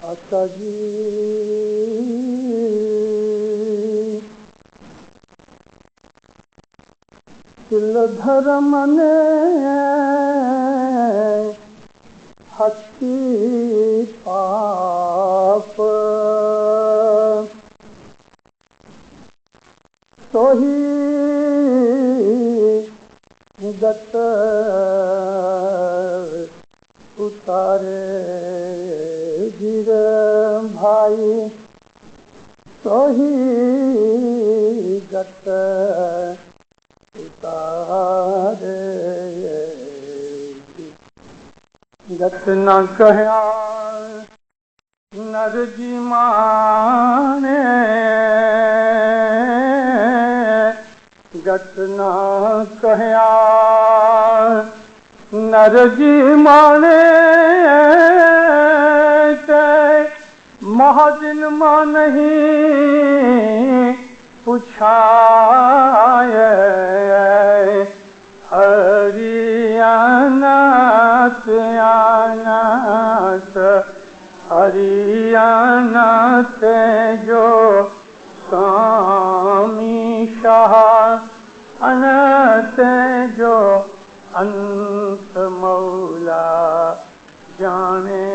آقا جی دل دھرم نے ہستی پاپ توہی گت اتارے گر بھائی توہی گت اتارے گت نہ کہیا نر جی مانے گت نہ کہیا نر جی مانے مہاجن ماں نہیں پوچھائے ہریانات آنات ہریانات جو سامی شاہ انت جو انت مولا جانے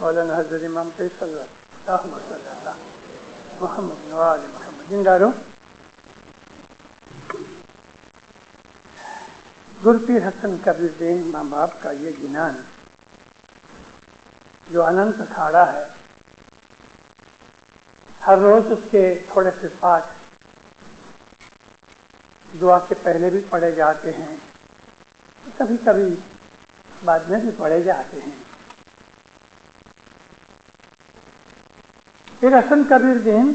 مولانا حضرت امام صلی اللہ محمد وآل محمد زندہ رہو. گر پیر حسن کبیر دین ماں باپ کا یہ جنان جو اننت اکھاڑا ہے، ہر روز اس کے تھوڑے سے پاٹ دعا کے پہلے بھی پڑھے جاتے ہیں، کبھی کبھی بعد میں بھی پڑھے جاتے ہیں. پیر حسن کبیر دین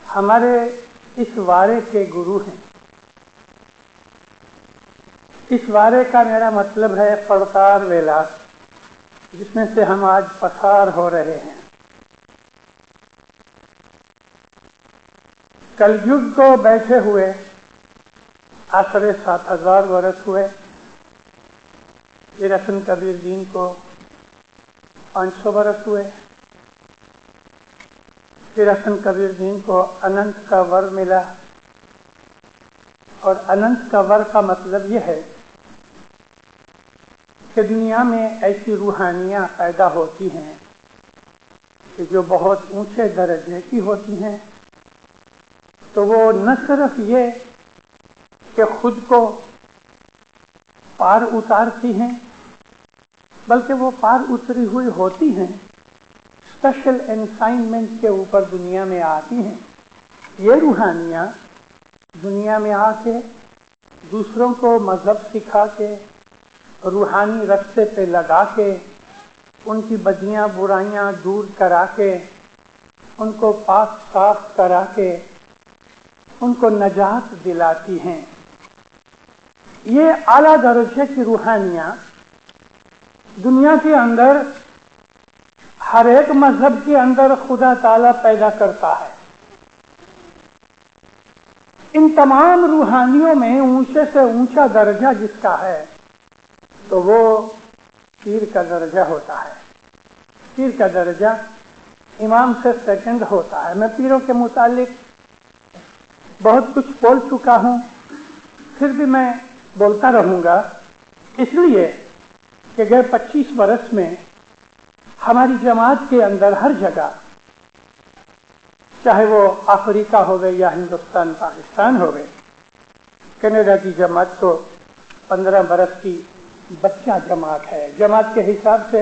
ہمارے اس وارے کے گرو ہیں. اس وارے کا میرا مطلب ہے پڑتار ویلا، جس میں سے ہم آج پسار ہو رہے ہیں. کل یگ کو بیٹھے ہوئے آسرے 7000 برس ہوئے. پیر حسن کبیر دین کو 500 برس ہوئے. پیر حسن کبیر دین کو اننت کا ور ملا، اور اننت کا ور کا مطلب یہ ہے کہ دنیا میں ایسی روحانیاں پیدا ہوتی ہیں کہ جو بہت اونچے درجے کی ہوتی ہیں، تو وہ نہ صرف یہ کہ خود کو پار اتارتی ہیں، بلکہ وہ پار اتری ہوئی ہوتی ہیں، اسپیشل انسائنمنٹ کے اوپر دنیا میں آتی ہیں. یہ روحانیاں دنیا میں آ کے دوسروں کو مذہب سکھا کے، روحانی رستے پہ لگا کے، ان کی بدیاں برائیاں دور کرا کے، ان کو پاک صاف کرا کے، ان کو نجات دلاتی ہیں. یہ اعلیٰ درجے کی روحانیاں دنیا کے اندر ہر ایک مذہب کے اندر خدا تعالیٰ پیدا کرتا ہے. ان تمام روحانیوں میں اونچے سے اونچا درجہ جس کا ہے تو وہ پیر کا درجہ ہوتا ہے. پیر کا درجہ امام سے سیکنڈ ہوتا ہے. میں پیروں کے متعلق بہت کچھ بول چکا ہوں، پھر بھی میں بولتا رہوں گا، اس لیے کہ گئے 25 برس میں ہماری جماعت کے اندر ہر جگہ، چاہے وہ افریقہ ہوگئے یا ہندوستان پاکستان ہوگئے، کینیڈا کی جماعت تو 15 برس کی بچہ جماعت ہے. جماعت کے حساب سے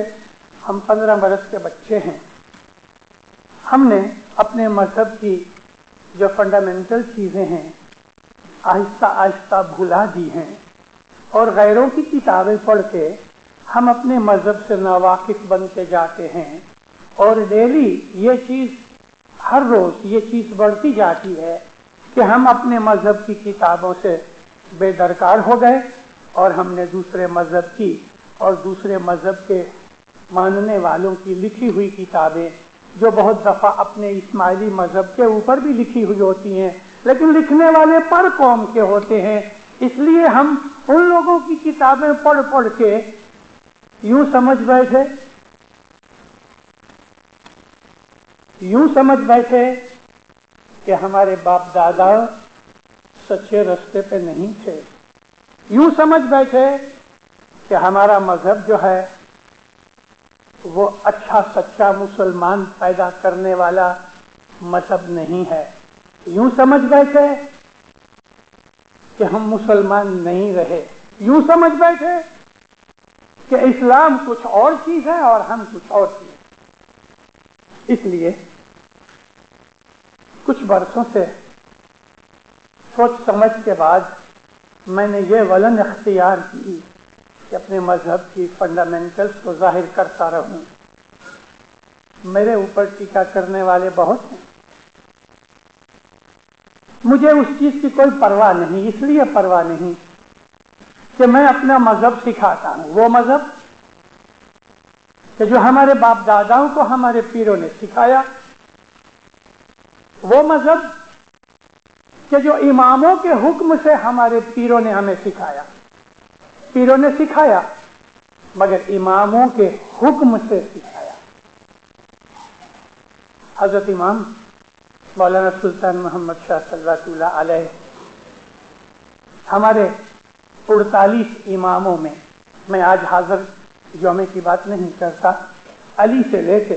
ہم 15 برس کے بچے ہیں. ہم نے اپنے مذہب کی جو فنڈامنٹل چیزیں ہیں آہستہ آہستہ بھلا دی ہیں، اور غیروں کی کتابیں پڑھ کے ہم اپنے مذہب سے ناواقف بنتے جاتے ہیں. اور ڈیلی یہ چیز، ہر روز یہ چیز بڑھتی جاتی ہے کہ ہم اپنے مذہب کی کتابوں سے بے درکار ہو گئے، اور ہم نے دوسرے مذہب کی اور دوسرے مذہب کے ماننے والوں کی لکھی ہوئی کتابیں، جو بہت دفعہ اپنے اسماعیلی مذہب کے اوپر بھی لکھی ہوئی ہوتی ہیں، لیکن لکھنے والے پر قوم کے ہوتے ہیں، اس لیے ہم ان لوگوں کی کتابیں پڑھ پڑھ کے यूं समझ बैठे कि हमारे बाप दादा सच्चे रास्ते पे नहीं थे। यूं समझ बैठे कि हमारा मजहब जो है वो अच्छा सच्चा मुसलमान पैदा करने वाला मजहब नहीं है। यूं समझ बैठे कि हम मुसलमान नहीं रहे। यूं समझ बैठे कि इस्लाम कुछ और चीज है और हम कुछ और चीज। इसलिए कुछ बरसों से सोच समझ के बाद मैंने ये वलन इख्तियार की कि अपने मजहब की फंडामेंटल्स को जाहिर करता रहूं। मेरे ऊपर टीका करने वाले बहुत हैं, मुझे उस चीज की कोई परवाह नहीं। इसलिए परवाह नहीं कि मैं अपना मजहब सिखाता हूं, वो मजहब कि जो हमारे बाप दादाओं को हमारे पीरों ने सिखाया, वो मजहब कि जो इमामों के हुक्म से हमारे पीरों ने हमें सिखाया। पीरों ने सिखाया मगर इमामों के हुक्म से सिखाया। हजरत इमाम मौलाना सुल्तान मोहम्मद शाह सल्लल्लाहु अलैहि हमारे 48 इमामों में, मैं आज हाजिर जौमे की बात नहीं करता, अली से लेके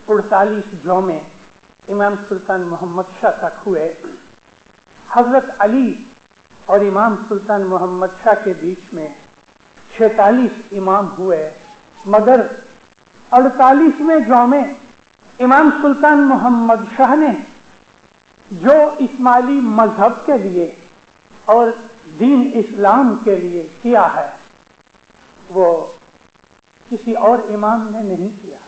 48 जौमे इमाम सुल्तान मोहम्मद शाह तक हुए। हजरत अली और इमाम सुल्तान मोहम्मद शाह के बीच में 46 इमाम हुए, मगर 48वें जौमे इमाम सुल्तान मोहम्मद शाह ने जो इस्माइली मजहब के लिए और दीन इस्लाम के लिए किया है वो किसी और इमाम ने नहीं किया।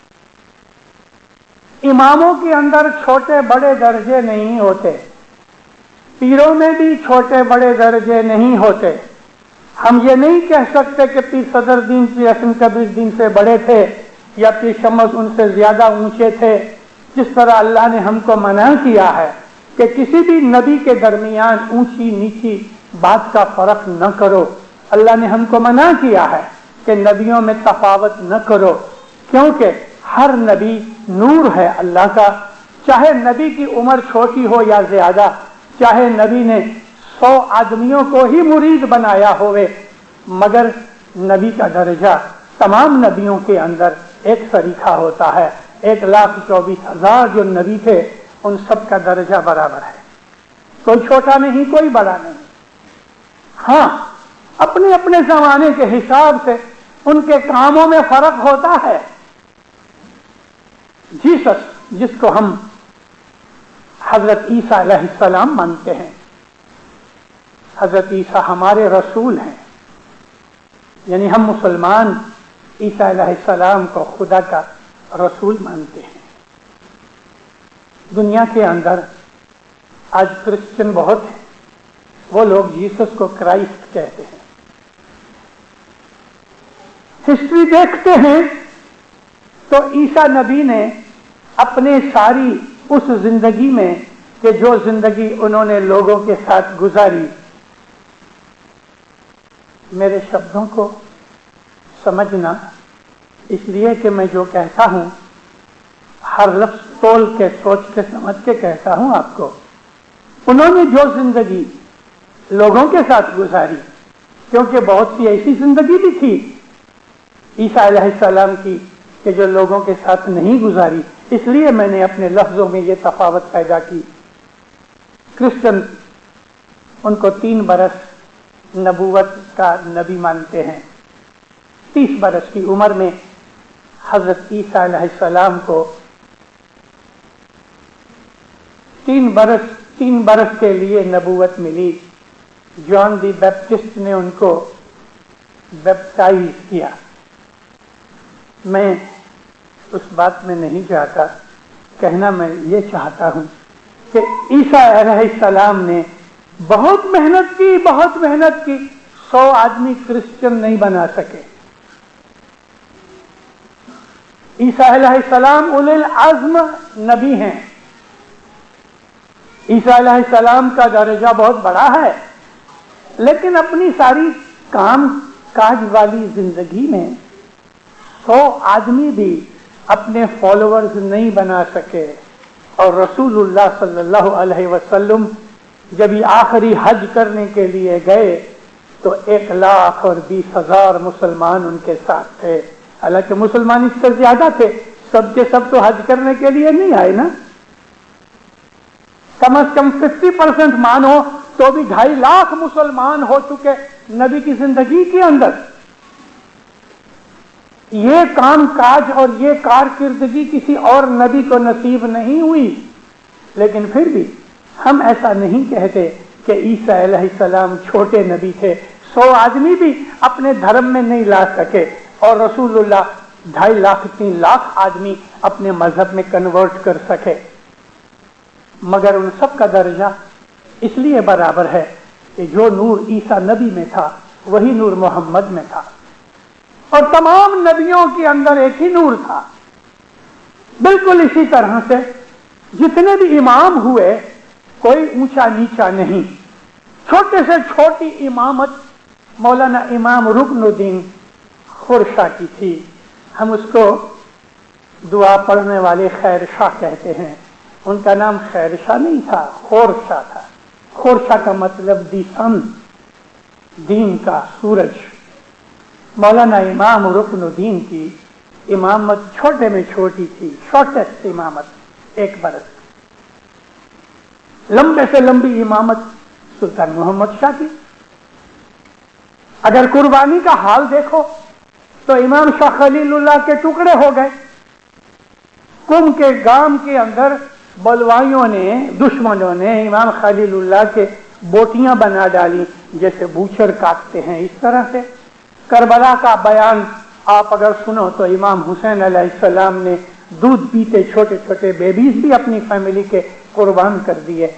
इमामों के अंदर छोटे बड़े दर्जे नहीं होते, पीरों में भी छोटे बड़े दर्जे नहीं होते। हम ये नहीं कह सकते कि पीर सदरुद्दीन पीर हसन कबीरुद्दीन से बड़े थे या पीर शमस उनसे ज्यादा ऊंचे थे। जिस तरह अल्लाह ने हमको मना किया है कि किसी भी नबी के दरमियान ऊंची नीची बात का फर्क न करो, अल्लाह ने हमको मना किया है कि नबियों में तफावत न करो, क्योंकि हर नबी नूर है अल्लाह का। चाहे नबी की उम्र छोटी हो या ज्यादा, चाहे नबी ने 100 आदमियों को ही मुरीद बनाया होवे, मगर नबी का दर्जा तमाम नबियों के अंदर एक सरीखा होता है। 1,24,000 जो नबी थे उन सब का दर्जा बराबर है, कोई छोटा नहीं कोई बड़ा नहीं। हाँ, अपने अपने जमाने के हिसाब से उनके कामों में फर्क होता है। जीसस जिसको हम हजरत ईसा अलैहिस्सलाम मानते हैं, हजरत ईसा हमारे रसूल हैं, यानी हम मुसलमान ईसा अलैहिस्सलाम को खुदा का रसूल मानते हैं। दुनिया के अंदर आज क्रिश्चियन बहुत हैं, वो लोग जीसस को क्राइस्ट कहते हैं। हिस्ट्री देखते हैं तो ईसा नबी ने अपने सारी उस जिंदगी में कि जो जिंदगी उन्होंने लोगों के साथ गुजारी, मेरे शब्दों को समझना, इसलिए कि मैं जो कहता हूं हर लफ्ज तोल के सोच के समझ के कहता हूं आपको। उन्होंने जो जिंदगी लोगों के साथ गुजारी, क्योंकि बहुत सी ऐसी जिंदगी भी थी ईसा अलैहिस्सलाम की कि जो लोगों के साथ नहीं गुजारी, इसलिए मैंने अपने लफ्जों में ये तफावत पैदा की। क्रिश्चियन उनको 3 बरस नबूवत का नबी मानते हैं। 30 बरस की उम्र में हजरत ईसा अलैहिस्सलाम को 3 बरस के लिए नबूवत मिली। जॉन दी बैप्टिस्ट ने उनको बैप्टाइज किया। मैं उस बात में नहीं चाहता, कहना मैं ये चाहता हूं कि ईसा अलैहिस्सलाम ने बहुत मेहनत की, 100 आदमी क्रिश्चियन नहीं बना सके। ईसा अलैहिस्सलाम उलुल अज़्म नबी हैं। ईसा अलैहिस्सलाम का दर्जा बहुत बड़ा है, लेकिन अपनी सारी काम काज वाली जिंदगी में 100 आदमी भी अपने फॉलोअर्स नहीं बना सके। और रसूलुल्लाह सल्लल्लाहु अलैहि वसल्लम जब ये आखिरी हज करने के लिए गए तो 1,20,000 मुसलमान उनके साथ थे। हालांकि मुसलमान इससे ज्यादा थे, सबके सब तो हज करने के लिए नहीं आए ना, कम से कम 50% मानो तो भी 2.5 लाख मुसलमान हो चुके नबी की जिंदगी के अंदर। ये काम काज और ये कारकिर्दगी किसी और नबी को नसीब नहीं हुई। लेकिन फिर भी हम ऐसा नहीं कहते कि ईसा अलैहिस्सलाम छोटे नबी थे, 100 आदमी भी अपने धर्म में नहीं ला सके और रसूलुल्लाह 2.5 लाख 3 लाख आदमी अपने मजहब में कन्वर्ट कर सके। मगर उन सब का दर्जा इसलिए बराबर है कि जो नूर ईसा नबी में था वही नूर मोहम्मद में था, और तमाम नबियों के अंदर एक ही नूर था। बिल्कुल इसी तरह से जितने भी इमाम हुए कोई ऊंचा नीचा नहीं। छोटे से छोटी इमामत मौलाना इमाम रुकनुद्दीन खुरशा की थी। हम उसको दुआ पढ़ने वाले खैर शाह कहते हैं। उनका नाम खैर शाह नहीं था, खोरशा था। खोरशा का मतलब दी सन, दीन का सूरज। मौलाना इमाम रुकनुद्दीन की इमामत छोटे में छोटी थी, शॉर्टेस्ट इमामत 1 बरस। लंबे से लंबी इमामत सुल्तान मोहम्मद शाह की। अगर कुर्बानी का हाल देखो तो इमाम शाह खलीलुल्लाह के टुकड़े हो गए। कुम के गांव के अंदर बलवाइयों ने, दुश्मनों ने इमाम खलीलुल्लाह के बोटियां बना डाली, जैसे बूचर काटते हैं इस तरह से। करबला का बयान आप अगर सुनो तो इमाम हुसैन अलैहिस्सलाम ने दूध पीते छोटे छोटे बेबीज भी अपनी फैमिली के कुर्बान कर दिए।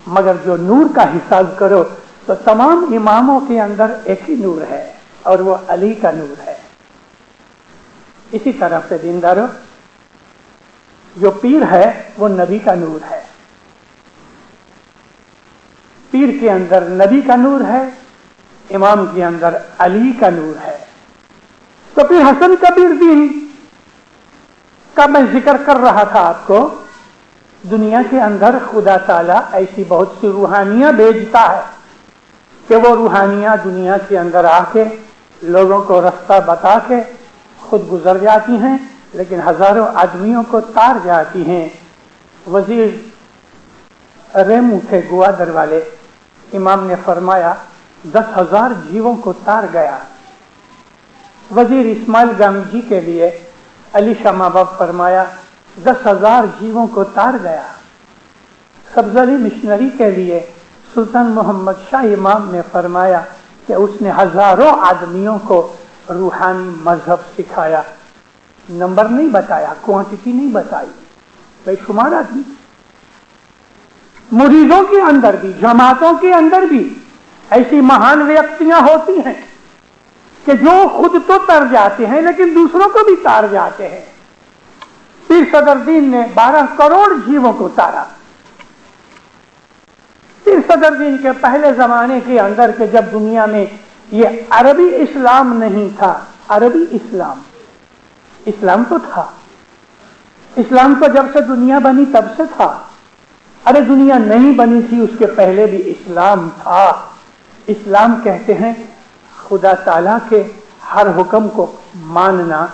मगर जो नूर का हिसाब करो तो तमाम इमामों के अंदर एक ही नूर है और वो अली का नूर है। इसी तरह से दीनदारों, जो पीर है वो नबी का नूर है। पीर के अंदर नबी का नूर है, इमाम के अंदर अली का नूर है। तो फिर हसन कबीर दीन का मैं जिक्र कर रहा था आपको। दुनिया के अंदर खुदा ताला ऐसी बहुत सी रूहानियां भेजता है कि वो रूहानियां दुनिया के अंदर आके लोगों को रास्ता बता के खुद गुजर जाती हैं, लेकिन हजारों आदमियों को तार जाती हैं। वजीर रेमू थे ग्वादर वाले, इमाम ने फरमाया 10,000 जीवों को तार गया। वजीर इस्माइल गांधी के लिए अली शाह माँ बाप फरमाया 10,000 जीवों को तार गया। सब्जली मिशनरी के लिए सुल्तान मोहम्मद शाह इमाम ने फरमाया कि उसने हजारों आदमियों को रूहानी मजहब सिखाया। नंबर नहीं बताया, क्वांटिटी नहीं बताई, बेशुमार आदमी। मुरीदों के अंदर भी, जमातों के अंदर भी ऐसी महान व्यक्तियां होती हैं कि जो खुद तो तर जाते हैं लेकिन दूसरों को भी तार जाते हैं। पीर सदरुद्दीन ने 12 करोड़ जीवों को तारा। पीर सदरुद्दीन के पहले जमाने के अंदर के जब दुनिया में ये अरबी इस्लाम नहीं था, अरबी इस्लाम तो था। इस्लाम तो जब से दुनिया बनी तब से था। अरे दुनिया नहीं बनी थी उसके पहले भी इस्लाम था। इस्लाम कहते हैं खुदा ताला के हर हुक्म को मानना,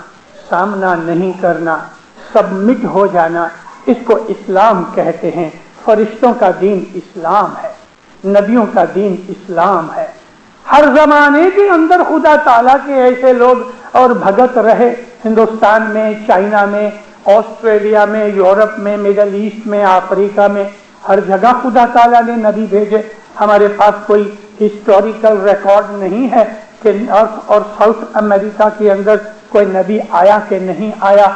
सामना नहीं करना, सबमिट हो जाना, इसको इस्लाम कहते हैं। फरिश्तों का दीन इस्लाम है, नबियों का दीन इस्लाम है। हर जमाने के अंदर खुदा ताला के ऐसे लोग और भगत रहे। हिंदुस्तान में, चाइना में, ऑस्ट्रेलिया में, यूरोप में, मिडल ईस्ट में, अफ्रीका में, हर जगह खुदा ताला ने नबी भेजे। हमारे पास कोई हिस्टोरिकल रिकॉर्ड नहीं है कि नॉर्थ और साउथ अमेरिका के अंदर कोई नबी आया कि नहीं आया,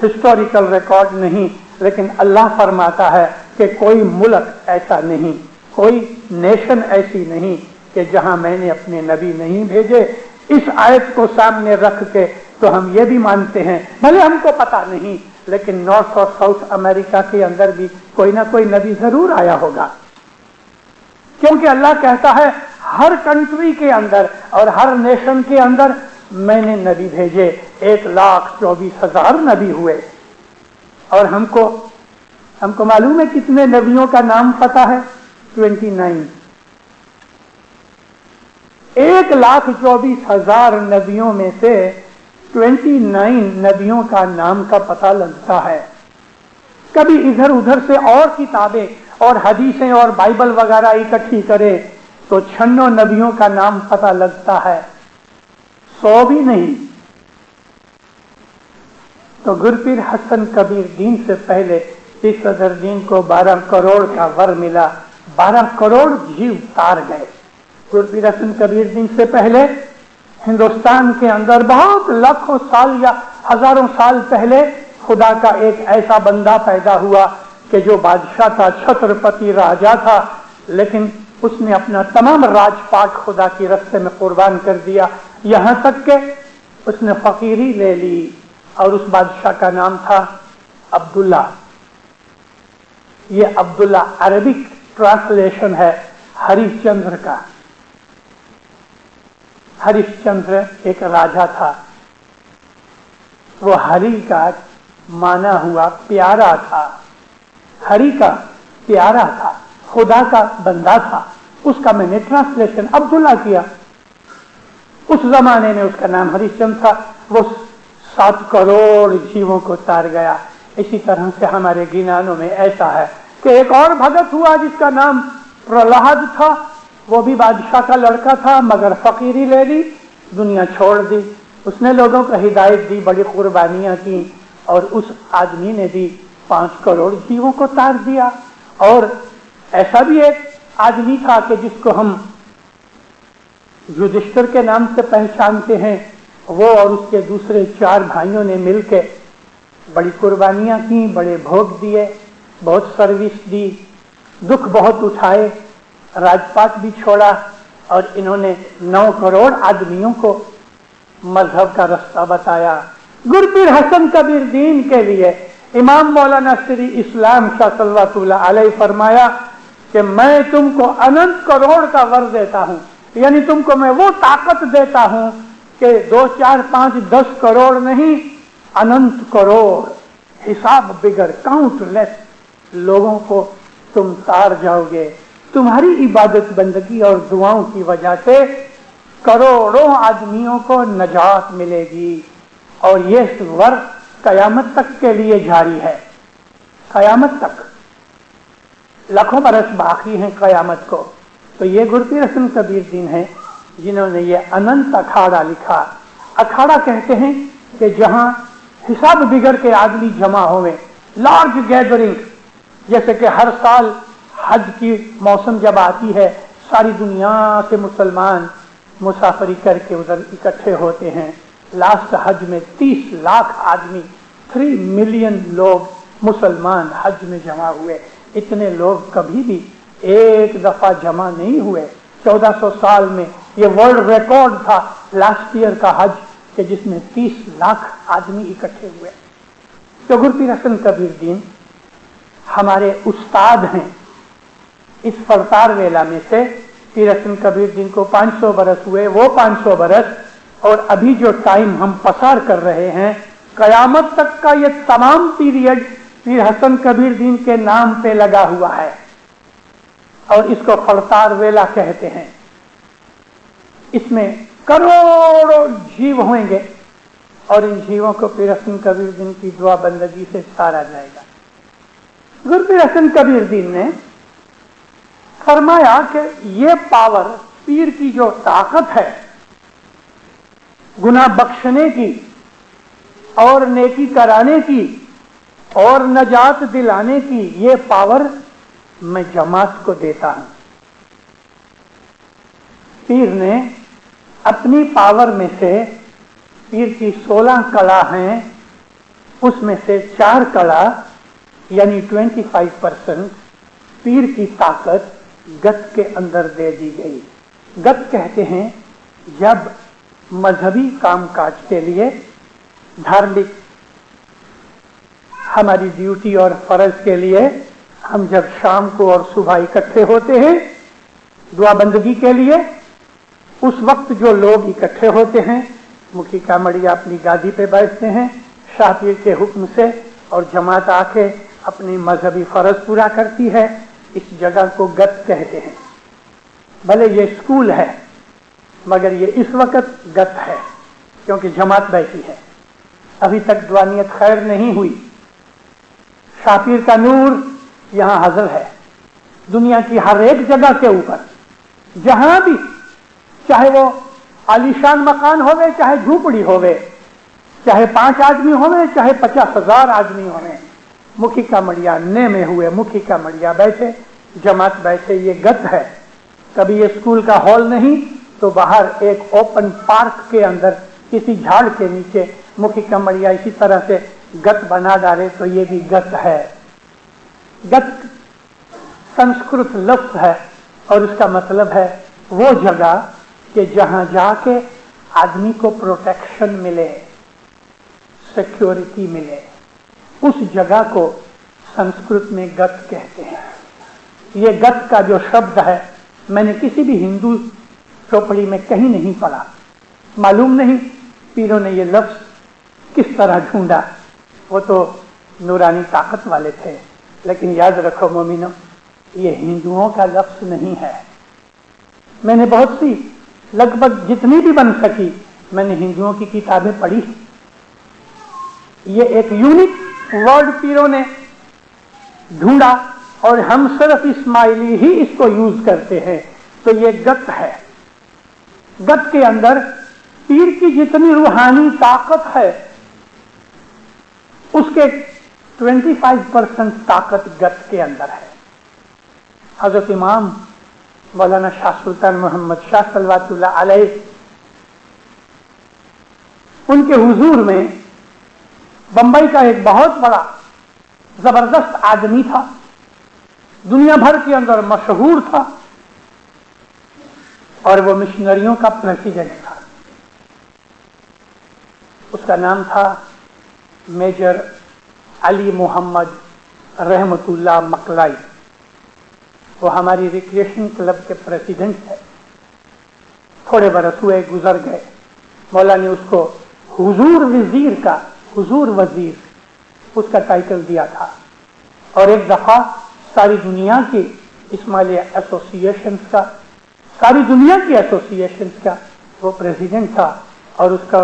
हिस्टोरिकल रिकॉर्ड नहीं। लेकिन अल्लाह फरमाता है कि कोई मुल्क ऐसा नहीं, कोई नेशन ऐसी नहीं कि जहां मैंने अपने नबी नहीं भेजे। इस आयत को सामने रख के तो हम ये भी मानते हैं, भले हमको पता नहीं, लेकिन नॉर्थ और साउथ अमेरिका के अंदर भी कोई ना कोई नबी जरूर आया होगा। क्योंकि अल्लाह कहता है हर कंट्री के अंदर और हर नेशन के अंदर मैंने नबी भेजे, 1,24,000 नबी हुए। और हमको मालूम है कितने नबियों का नाम पता है? 29। 1,24,000 नबियों में से 29 नबियों का नाम का पता लगता है। कभी इधर उधर से और किताबें और हदीसें और बाइबल वगैरह इकट्ठी करे तो 96 नबियों का नाम पता लगता है, 100 भी नहीं। तो गुरपीर हसन कबीर दीन से पहले इस सदर दीन को 12 करोड़ का वर मिला, 12 करोड़ जीव तार गए। गुरपीर हसन कबीर दीन से पहले हिंदुस्तान के अंदर बहुत लाखों साल या हजारों साल पहले खुदा का एक ऐसा बंदा पैदा हुआ कि जो बादशाह था, छत्रपति राजा था, लेकिन उसने अपना तमाम राजपाट खुदा की रास्ते में कुर्बान कर दिया। यहां तक कि उसने फकीरी ले ली और उस बादशाह का नाम था अब्दुल्ला। ये अब्दुल्ला अरबिक ट्रांसलेशन है हरिश्चंद्र का। हरिश्चंद्र एक राजा था, वो हरि का माना हुआ प्यारा था, हरि का प्यारा था, खुदा का बंदा था। उसका मैंने ट्रांसलेशन अब्दुल्ला किया। उस जमाने में उसका नाम हरिश्चंद्र था। वो 7 करोड़ जीवों को तार गया। इसी तरह से हमारे गिनानों में ऐसा है कि एक और भगत हुआ जिसका नाम प्रहलाद था। वो भी बादशाह का लड़का था, मगर फकीरी ले ली, दुनिया छोड़ दी। उसने लोगों को हिदायत दी, बड़ी कुर्बानियां की, और उस आदमी ने भी 5 करोड़ जीवों को तार दिया। और ऐसा भी एक आदमी था कि जिसको हम युधिष्ठिर के नाम से पहचानते हैं। वो और उसके दूसरे 4 भाइयों ने मिलकर बड़ी कुर्बानियां की, बड़े भोग दिए, बहुत सर्विस दी, दुख बहुत उठाए, राजपाट भी छोड़ा, और इन्होंने 9 करोड़ आदमियों को मजहब का रास्ता बताया। गुरपीर हसन कबीर दीन के लिए इमाम मौलाना श्री इस्लाम शाह सल्लल्लाहु अलैहि फरमाया कि मैं तुमको अनंत करोड़ का वर देता हूं, यानी तुमको मैं वो ताकत देता हूं कि 2, 4, 5, 10 करोड़ नहीं, अनंत करोड़, हिसाब बिगर काउंटलेस लोगों को तुम तार जाओगे। तुम्हारी इबादत बंदगी और दुआओं की वजह से करोड़ों आदमियों को नजात मिलेगी। और ये वर कयामत तक के लिए जारी है, कयामत तक, लाखों बरस बाकी हैं कयामत को। तो ये गुरपीर हसन कबीर दीन है जिन्होंने ये अनंत अखाड़ा लिखा। अखाड़ा कहते हैं कि जहां हिसाब बिगड़ के आदमी जमा होवे, लार्ज गैदरिंग। जैसे कि हर साल हज की मौसम जब आती है, सारी दुनिया से मुसलमान मुसाफरी करके उधर इकट्ठे होते हैं। लास्ट हज में 30 लाख आदमी, 3 मिलियन लोग मुसलमान हज में जमा हुए। इतने लोग कभी भी एक दफा जमा नहीं हुए। 1400 साल में ये वर्ल्ड रिकॉर्ड था लास्ट ईयर का हज के, जिसमें 30 लाख आदमी इकट्ठे हुए। तो गुरपीर हसन कबीर दीन हमारे उस्ताद हैं। इस फरतार वेला में से पीर हसन कबीर दीन को 500 बरस हुए, वो 500 बरस, और अभी जो टाइम हम पसार कर रहे हैं, कयामत तक का ये तमाम पीरियड पीर हसन कबीर दीन के नाम पे लगा हुआ है, और इसको फरतार वेला कहते हैं। इसमें करोड़ों जीव होंगे और इन जीवों को पीर हसन कबीर दीन की दुआ बंदगी से सारा जाएगा। गुरपीर हसन कबीर दीन ने फरमाया कि ये पावर, पीर की जो ताकत है गुनाह बख्शने की और नेकी कराने की और नजात दिलाने की, ये पावर मैं जमात को देता हूं। पीर ने अपनी पावर में से, पीर की 16 कला हैं, उसमें से 4 कला यानी 25% पीर की ताकत गत के अंदर दे दी गई। गत कहते हैं जब मजहबी कामकाज के लिए, धार्मिक हमारी ड्यूटी और फर्ज के लिए हम जब शाम को और सुबह इकट्ठे होते हैं दुआ बंदगी के लिए, उस वक्त जो लोग इकट्ठे होते हैं मुखी कामड़िया अपनी गादी पे बैठते हैं शाह पीर के हुक्म से, और जमात आके अपनी मजहबी फर्ज पूरा करती है। इस जगह को गत कहते हैं। भले ये स्कूल है मगर ये इस वक्त गत है क्योंकि जमात बैठी है। अभी तक दुआनियत खैर नहीं हुई। शाह पीर का नूर यहाँ हाजिर है दुनिया की हर एक जगह के ऊपर, जहां भी, चाहे वो आलीशान मकान होवे, चाहे झूपड़ी होवे, चाहे 5 आदमी होवे, चाहे 50,000 आदमी होवे, मुखी कामड़िया ने में हुए मुखी कामड़िया बैठे, जमात बैठे। ये गत है। कभी ये स्कूल का हॉल नहीं तो बाहर एक ओपन पार्क के अंदर किसी झाड़ के नीचे मुखी कामड़िया इसी तरह से गत बना डाले तो ये भी गत है। गत संस्कृत लफ्ज है और उसका मतलब है वो जगह कि जहां जाके आदमी को प्रोटेक्शन मिले, सिक्योरिटी मिले, उस जगह को संस्कृत में गत कहते हैं। ये गत का जो शब्द है मैंने किसी भी हिंदू चौपड़ी में कहीं नहीं पढ़ा। मालूम नहीं पीरों ने ये लफ्ज किस तरह ढूंढा, वो तो नूरानी ताकत वाले थे। लेकिन याद रखो मोमिनो, ये हिंदुओं का लफ्ज नहीं है। मैंने बहुत सी, लगभग जितनी भी बन सकी, मैंने हिंदुओं की किताबें पढ़ी। ये एक यूनिक वर्ड पीरों ने ढूंढा और हम सिर्फ इस्माइली ही इसको यूज करते हैं, तो ये गत है। गत के अंदर पीर की जितनी रूहानी ताकत है उसके 25% ताकत गत के अंदर है। हजरत इमाम मौलाना शाह सुल्तान मोहम्मद शाह सल्लल्लाहु अलैहि उनके हुजूर में बंबई का एक बहुत बड़ा जबरदस्त आदमी था, दुनिया भर के अंदर मशहूर था, और वो मिशनरियों का प्रेसिडेंट था। उसका नाम था मेजर अली मोहम्मद रहमतुल्लाह मकलाई। वो हमारी रिक्रिएशन क्लब के प्रेसिडेंट थे। थोड़े बरस हुए, गुजर गए। मौला ने उसको हुजूर वजीर का, हुजूर वजीर उसका टाइटल दिया था। और एक दफा सारी दुनिया की इस्माइली एसोसिएशन का, सारी दुनिया की एसोसिएशन का वो प्रेसिडेंट था और उसका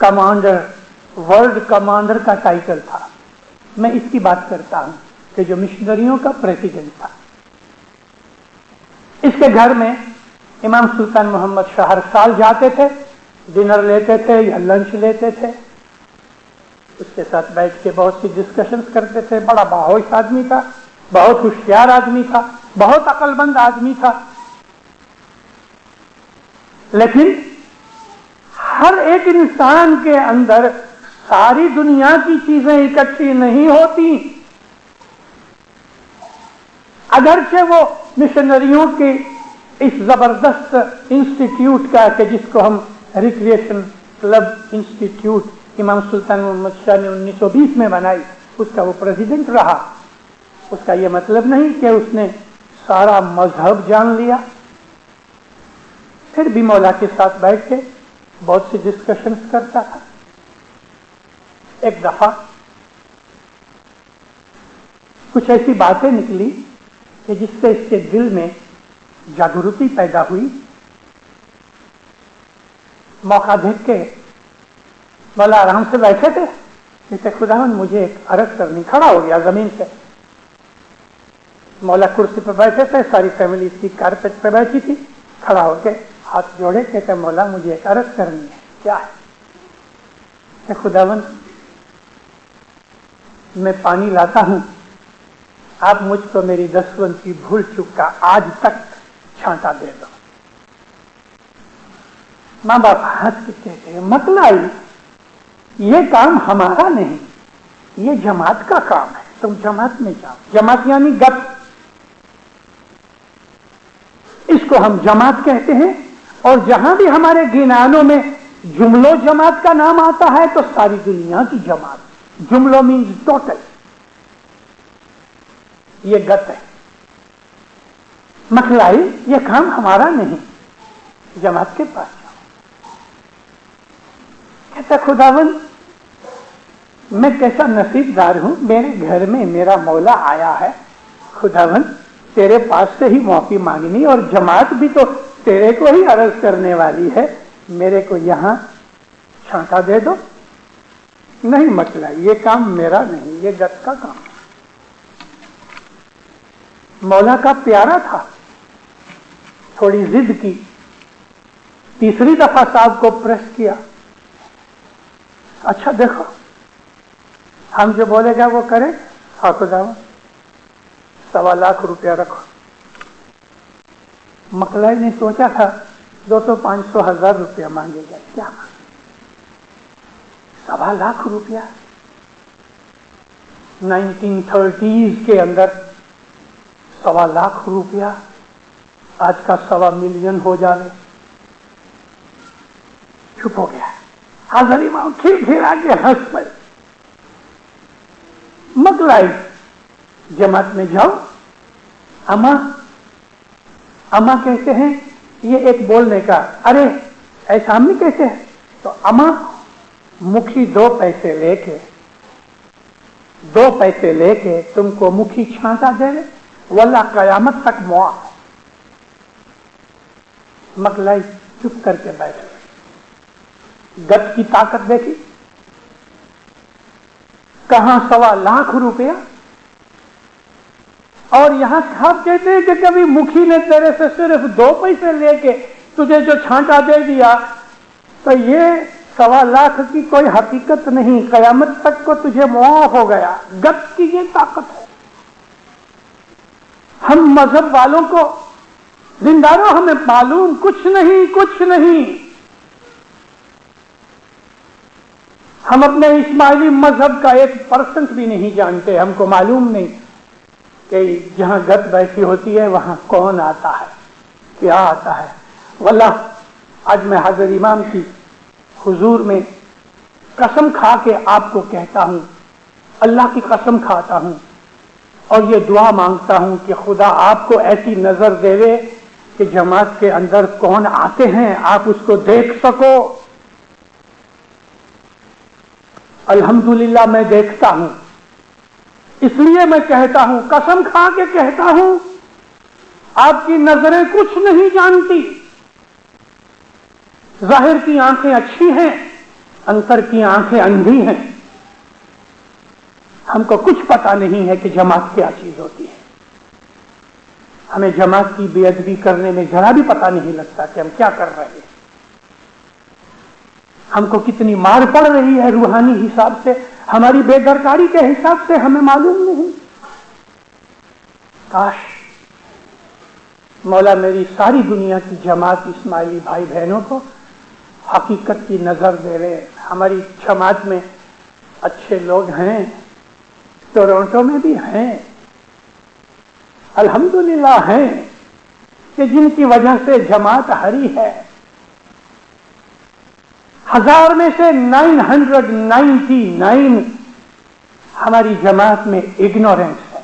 कमांडर, वर्ल्ड कमांडर का टाइटल था। मैं इसकी बात करता हूं कि जो मिशनरियों का प्रेसिडेंट था। इसके घर में इमाम सुल्तान मोहम्मद शाह हर साल जाते थे, डिनर लेते थे या लंच लेते थे। उसके साथ बैठ के बहुत सी डिस्कशंस करते थे। बड़ा बाहोश आदमी था, बहुत होशियार आदमी था, बहुत अक्लमंद आदमी था। लेकिन हर एक इंसान के अंदर सारी दुनिया की चीजें इकट्ठी नहीं होती। अगरचे वो मिशनरियों के इस जबरदस्त इंस्टीट्यूट का, कि जिसको हम रिक्रिएशन क्लब इंस्टीट्यूट इमाम सुल्तान मोहम्मद शाह ने 1920 में बनाई, उसका वो प्रेसिडेंट रहा। उसका ये मतलब नहीं कि उसने सारा मजहब जान लिया। फिर भी मौला के साथ बैठ के बहुत सी डिस्कशंस करता था। एक दफा कुछ ऐसी बातें निकली कि जिससे इसके दिल में जागृति पैदा हुई। मौका देख के मौला आराम से बैठे थे, कहते खुदावन मुझे एक अर्ज करनी। खड़ा हो गया जमीन से। मौला कुर्सी पर बैठे थे, सारी फैमिली इसकी कारपेट पे बैठी थी। खड़ा होके हाथ जोड़े, कहते मौला मुझे एक अर्ज करनी है। क्या है? खुदावन मैं पानी लाता हूं, आप मुझको मेरी 10 की भूल चूक का आज तक छांटा दे दो। माँ बाप हंस के कहते मतलब ये काम हमारा नहीं, ये जमात का काम है, तुम जमात में जाओ। जमात यानी गत, इसको हम जमात कहते हैं। और जहां भी हमारे गिनानों में जुमलो जमात का नाम आता है तो सारी दुनिया की जमात, जुमलो मीन्स टोटल, ये गत है। मखलाई ये काम हमारा नहीं, जमात के पास जाओ। کہتا خداوند میں کیسا نصیبدار ہوں، میرے گھر میں میرا مولا آیا ہے، خداوند تیرے پاس سے ہی معافی مانگنی، اور جماعت بھی تو تیرے کو ہی عرض کرنے والی ہے، میرے کو یہاں چھانٹا دے دو۔ نہیں مسئلہ، یہ کام میرا نہیں، یہ گت کا کام ہے۔ مولا کا پیارا تھا، تھوڑی ضد کی، تیسری دفعہ صاحب کو پریس کیا، اچھا دیکھو ہم جو بولے گا وہ کرے، ہاں خداوند 1.25 لاکھ روپیہ رکھو۔ مقلائی نے سوچا تھا 200 500 ہزار روپیہ مانگے گا، کیا 1.25 لاکھ روپیہ 1930s کے اندر 1.25 لاکھ روپیہ آج کا 1.25 ملین ہو جائے۔ چپ ہو گیا، حاضر امام کھل آ کے ہنس پڑے۔ مقلائی جماعت میں جاؤ، اما کہتے ہیں، یہ ایک بولنے کا، ارے ایسا ہم نہیں کہتے ہیں، تو اما مکھی 2 پیسے لے کے تم کو مکھی چھانٹا دے واللہ قیامت تک معاف۔ مقلائی چپ کر کے بیٹھے، گت کی طاقت دیکھی، کہاں 1.25 لاکھ روپیہ، اور یہاں صاحب کہتے ہیں کہ کبھی مکھی نے تیرے سے صرف 2 پیسے لے کے تجھے جو چھانٹا دے دیا، تو یہ 1.25 لاکھ کی کوئی حقیقت نہیں، قیامت تک کو تجھے معاف ہو گیا۔ گت کی یہ طاقت ہے۔ ہم مذہب والوں کو، دینداروں، ہمیں معلوم کچھ نہیں۔ ہم اپنے اسماعیلی مذہب کا 1% بھی نہیں جانتے، ہم کو معلوم نہیں کہ جہاں گت بیٹھی ہوتی ہے وہاں کون آتا ہے، کیا آتا ہے۔ واللہ آج میں حضرت امام کی حضور میں قسم کھا کے آپ کو کہتا ہوں، اللہ کی قسم کھاتا ہوں اور یہ دعا مانگتا ہوں کہ خدا آپ کو ایسی نظر دے کہ جماعت کے اندر کون آتے ہیں آپ اس کو دیکھ سکو۔ الحمدللہ میں دیکھتا ہوں، اس لیے میں کہتا ہوں، قسم کھا کے کہتا ہوں، آپ کی نظریں کچھ نہیں جانتی۔ ظاہر کی آنکھیں اچھی ہیں، اندر کی آنکھیں اندھی ہیں۔ ہم کو کچھ پتا نہیں ہے کہ جماعت کیا چیز ہوتی ہے۔ ہمیں جماعت کی بے ادبی کرنے میں ذرا بھی پتا نہیں لگتا کہ ہم کیا کر رہے ہیں۔ ہم کو کتنی مار پڑ رہی ہے روحانی حساب سے، ہماری بے درکاری کے حساب سے ہمیں معلوم نہیں۔ کاش مولا میری ساری دنیا کی جماعت اسماعیلی بھائی بہنوں کو حقیقت کی نظر دے رہے۔ ہماری جماعت میں اچھے لوگ ہیں، ٹورنٹو میں بھی ہیں، الحمدللہ ہیں، کہ جن کی وجہ سے جماعت ہری ہے۔ 1000 میں سے 999 ہماری جماعت میں اگنورینس ہے۔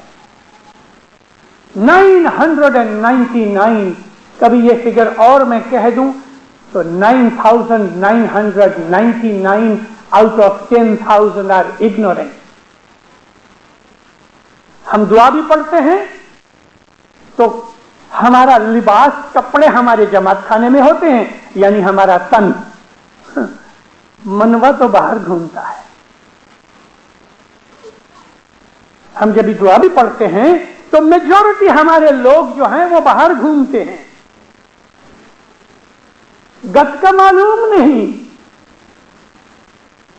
999، کبھی یہ فگر اور میں کہہ دوں تو 9999 آؤٹ آف 10,000 آر اگنورینٹ۔ ہم دعا بھی پڑھتے ہیں تو ہمارا لباس، کپڑے ہمارے جماعت خانے میں ہوتے ہیں، یعنی ہمارا تن، منوا تو باہر گھومتا ہے۔ ہم جب دعا بھی پڑھتے ہیں تو میجورٹی ہمارے لوگ جو ہیں وہ باہر گھومتے ہیں۔ گت کا معلوم نہیں۔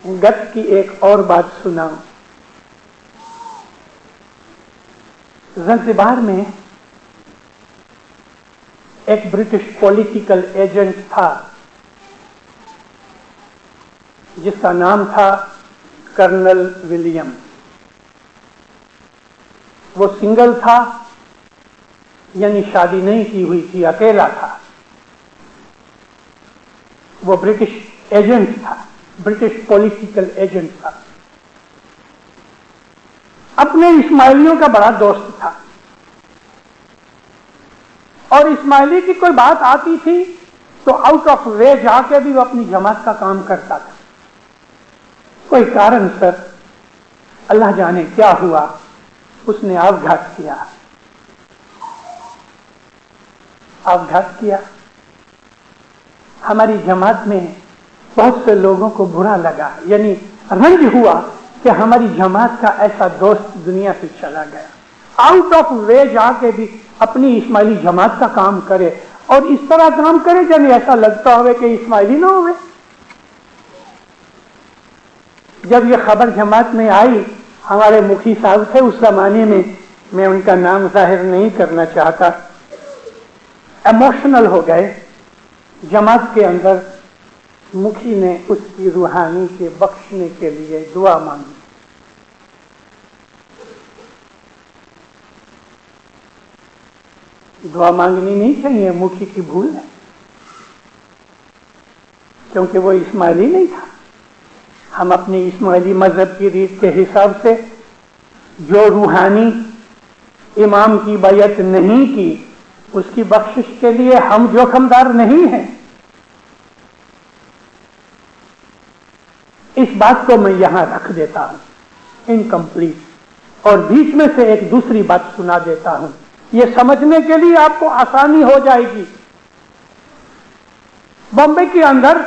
گت کی ایک اور بات سناؤں۔ زنزبار میں ایک برٹش پولیٹیکل ایجنٹ تھا جس کا نام تھا کرنل ولیم۔ وہ سنگل تھا، یعنی شادی نہیں کی ہوئی تھی، اکیلا تھا۔ وہ برٹش ایجنٹ تھا، برٹش پولیٹیکل ایجنٹ تھا، اپنے اسماعیلیوں کا بڑا دوست تھا، اور اسماعیلی کی کوئی بات آتی تھی تو آؤٹ آف وے جا کے بھی وہ اپنی جماعت کا کام کرتا تھا۔ کوئی کارن سر اللہ جانے کیا ہوا اس نے آپگھات کیا. آپگھات کیا. ہماری جماعت میں بہت سے لوگوں کو برا لگا، یعنی رنج ہوا کہ ہماری جماعت کا ایسا دوست دنیا سے چلا گیا. آؤٹ آف وے جا کے بھی اپنی اسماعیلی جماعت کا کام کرے اور اس طرح کام کرے جب ایسا لگتا ہوئے کہ اسماعیلی نہ ہوئے. جب یہ خبر جماعت میں آئی، ہمارے مکھی صاحب تھے اس زمانے میں ان کا نام ظاہر نہیں کرنا چاہتا، ایموشنل ہو گئے. جماعت کے اندر مکھی نے اس کی روحانی کے بخشنے کے لیے دعا مانگی. دعا مانگنی نہیں چاہیے، مکھی کی بھول ہے، کیونکہ وہ اسماعیلی نہیں تھا. ہم اپنی اسماعیلی مذہب کی ریت کے حساب سے جو روحانی امام کی بیعت نہیں کی اس کی بخشش کے لیے ہم جوخمدار نہیں ہیں. اس بات کو میں یہاں رکھ دیتا ہوں انکمپلیٹ، اور بیچ میں سے ایک دوسری بات سنا دیتا ہوں، یہ سمجھنے کے لیے آپ کو آسانی ہو جائے گی. بمبئی کے اندر